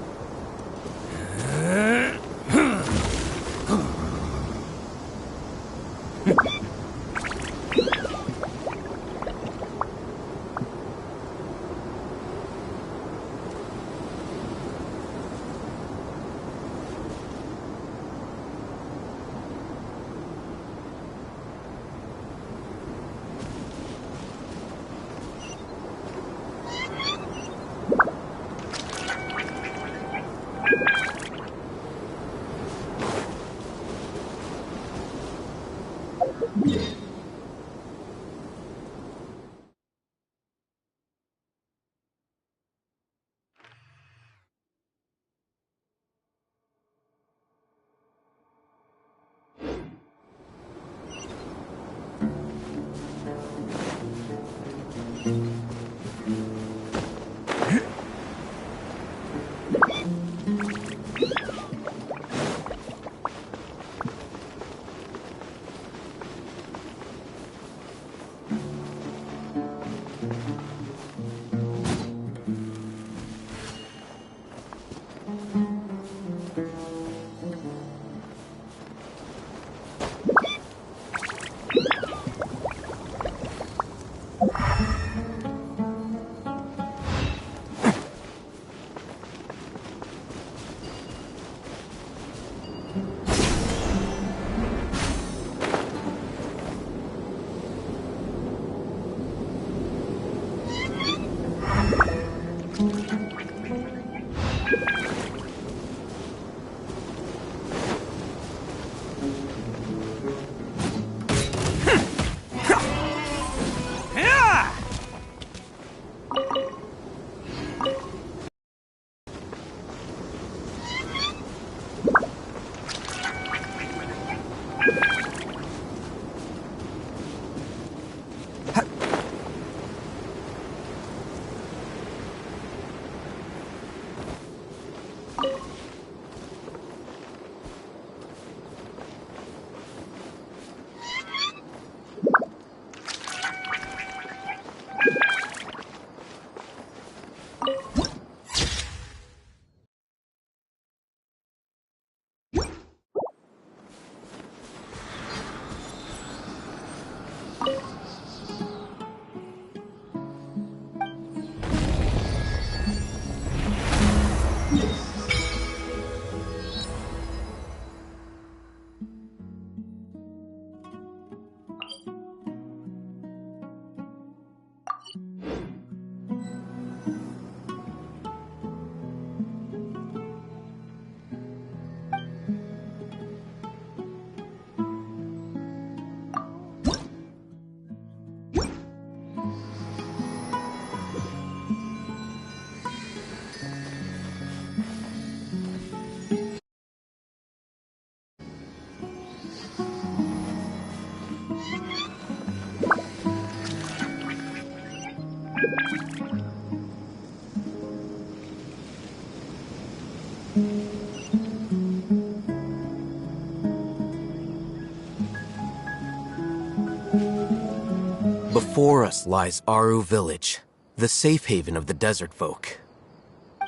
Before us lies Aru Village, the safe haven of the desert folk.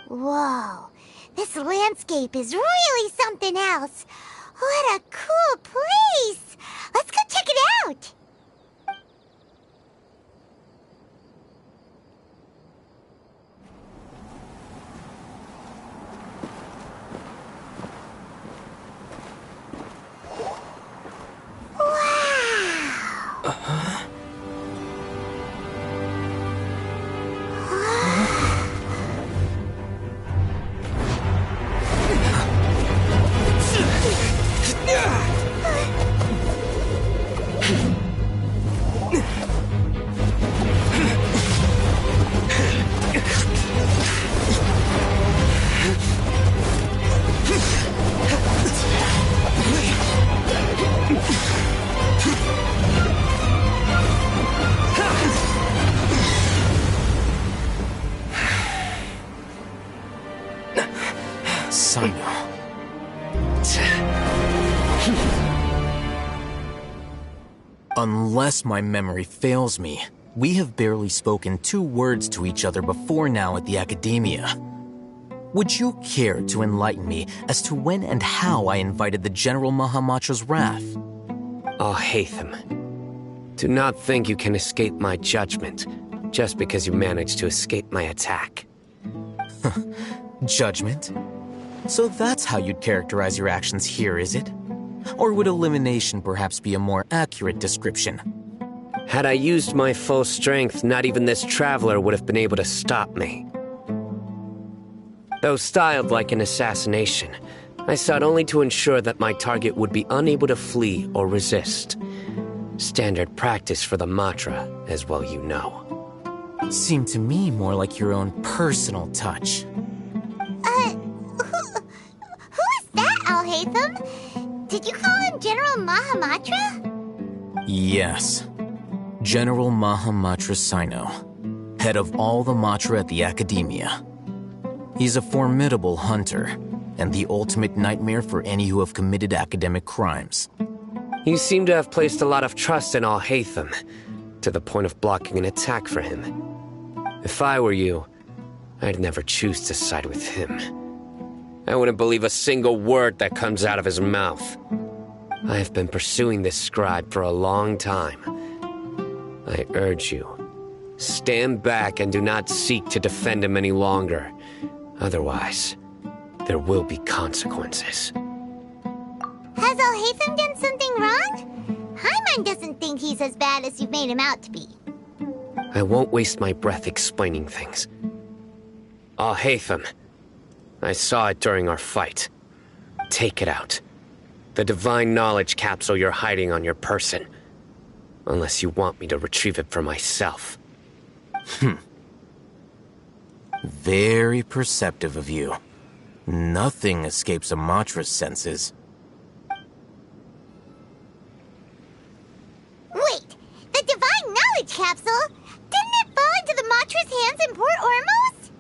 Whoa, this landscape is really something else. What a cool place! Let's go check it out! Unless my memory fails me, we have barely spoken 2 words to each other before now at the Academia. Would you care to enlighten me as to when and how I invited the General Mahamatra's wrath? Oh, Hatham. Do not think you can escape my judgment just because you managed to escape my attack. Judgment? So that's how you'd characterize your actions here, is it? Or would elimination perhaps be a more accurate description? Had I used my full strength, not even this traveler would have been able to stop me. Though styled like an assassination, I sought only to ensure that my target would be unable to flee or resist. Standard practice for the Matra, as well you know. Seemed to me more like your own personal touch. Who is that, Al-Hatham? Did you call him General Mahamatra? Yes. General Mahamatra Sino, head of all the Matra at the Academia. He's a formidable hunter, and the ultimate nightmare for any who have committed academic crimes. You seem to have placed a lot of trust in Al-Hatham, to the point of blocking an attack for him. If I were you, I'd never choose to side with him. I wouldn't believe a single word that comes out of his mouth. I have been pursuing this scribe for a long time. I urge you, stand back and do not seek to defend him any longer. Otherwise, there will be consequences. Has Al-Hatham done something wrong? Hyman doesn't think he's as bad as you've made him out to be. I won't waste my breath explaining things. Al-Hatham, I saw it during our fight. Take it out. The divine knowledge capsule you're hiding on your person. Unless you want me to retrieve it for myself. Very perceptive of you. Nothing escapes a Matra's senses. Wait, the divine knowledge capsule? Didn't it fall into the Matra's hands in Port Ormos?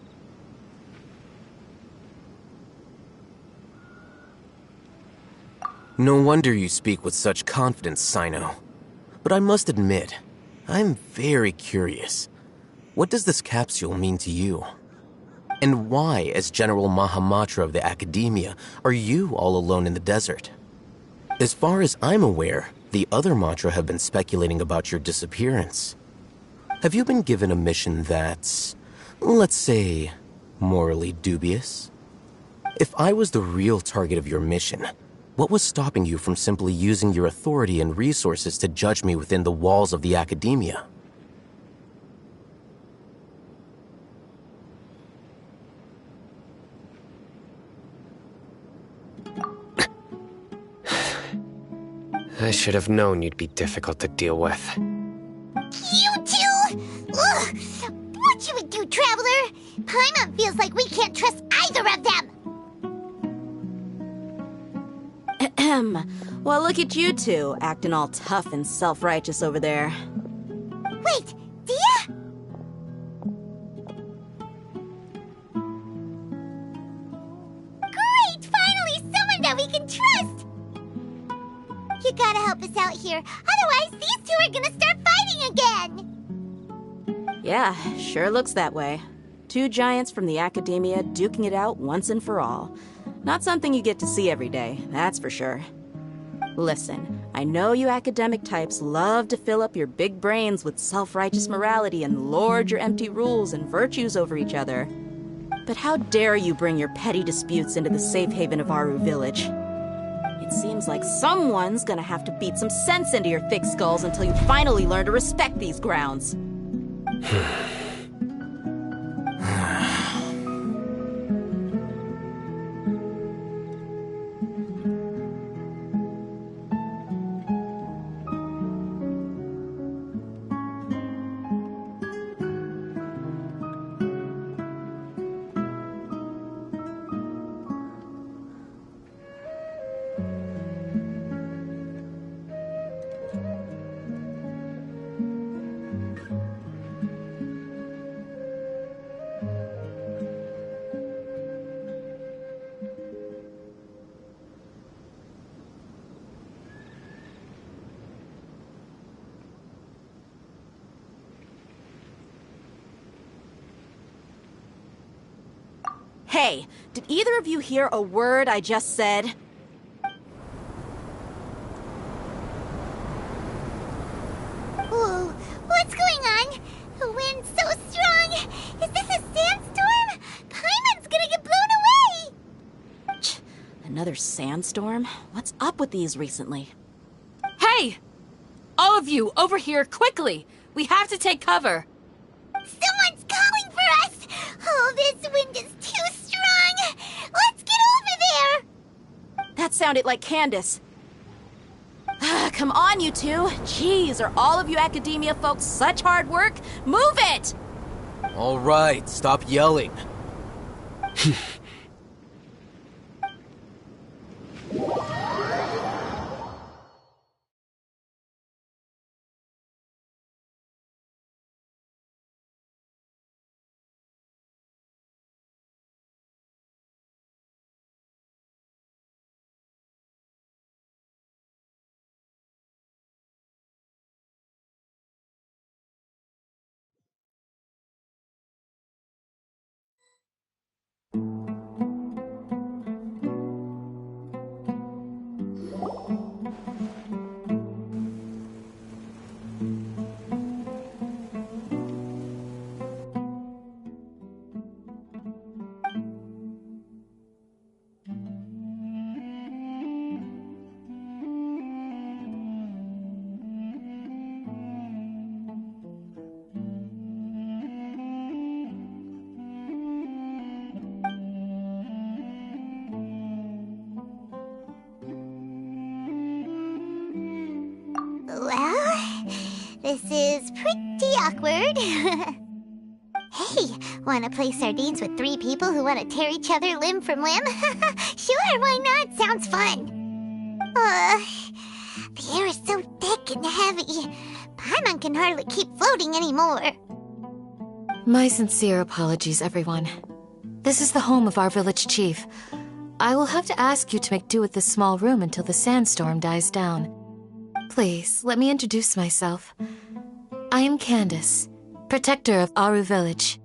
No wonder you speak with such confidence, Sino. But I must admit, I'm very curious. What does this capsule mean to you? And why, as General Mahamatra of the Academia, are you all alone in the desert? As far as I'm aware, the other Matra have been speculating about your disappearance. Have you been given a mission that's, let's say, morally dubious? If I was the real target of your mission, what was stopping you from simply using your authority and resources to judge me within the walls of the Academia? I should have known you'd be difficult to deal with. You two? Ugh! What you would do, Traveler? Paimon feels like we can't trust either of them! Well, look at you two, acting all tough and self-righteous over there. Wait, Dia? that we can trust! You gotta help us out here, otherwise these two are gonna start fighting again! Yeah, sure looks that way. Two giants from the academia duking it out once and for all. Not something you get to see every day, that's for sure. Listen, I know you academic types love to fill up your big brains with self-righteous morality and lord your empty rules and virtues over each other. But how dare you bring your petty disputes into the safe haven of Aru Village? It seems like someone's gonna have to beat some sense into your thick skulls until you finally learn to respect these grounds. Hey, did either of you hear a word I just said? Whoa, what's going on? The wind's so strong! Is this a sandstorm? Paimon's gonna get blown away! Another sandstorm? What's up with these recently? Hey! All of you, over here, quickly! We have to take cover! Someone's calling for us! Oh, this wind is too strong! Let's get over there! That sounded like Candace. Come on, you two. Jeez, are all of you academia folks such hard work? Move it! All right, stop yelling. Well, this is pretty awkward. Hey, wanna play sardines with three people who want to tear each other limb from limb? Sure, why not? Sounds fun. The air is so thick and heavy. Paimon can hardly keep floating anymore. My sincere apologies, everyone. This is the home of our village chief. I will have to ask you to make do with this small room until the sandstorm dies down. Please, let me introduce myself. I am Candace, protector of Aru Village.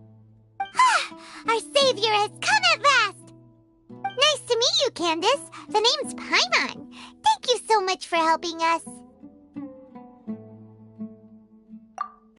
Our savior has come at last! Nice to meet you, Candace. The name's Paimon. Thank you so much for helping us.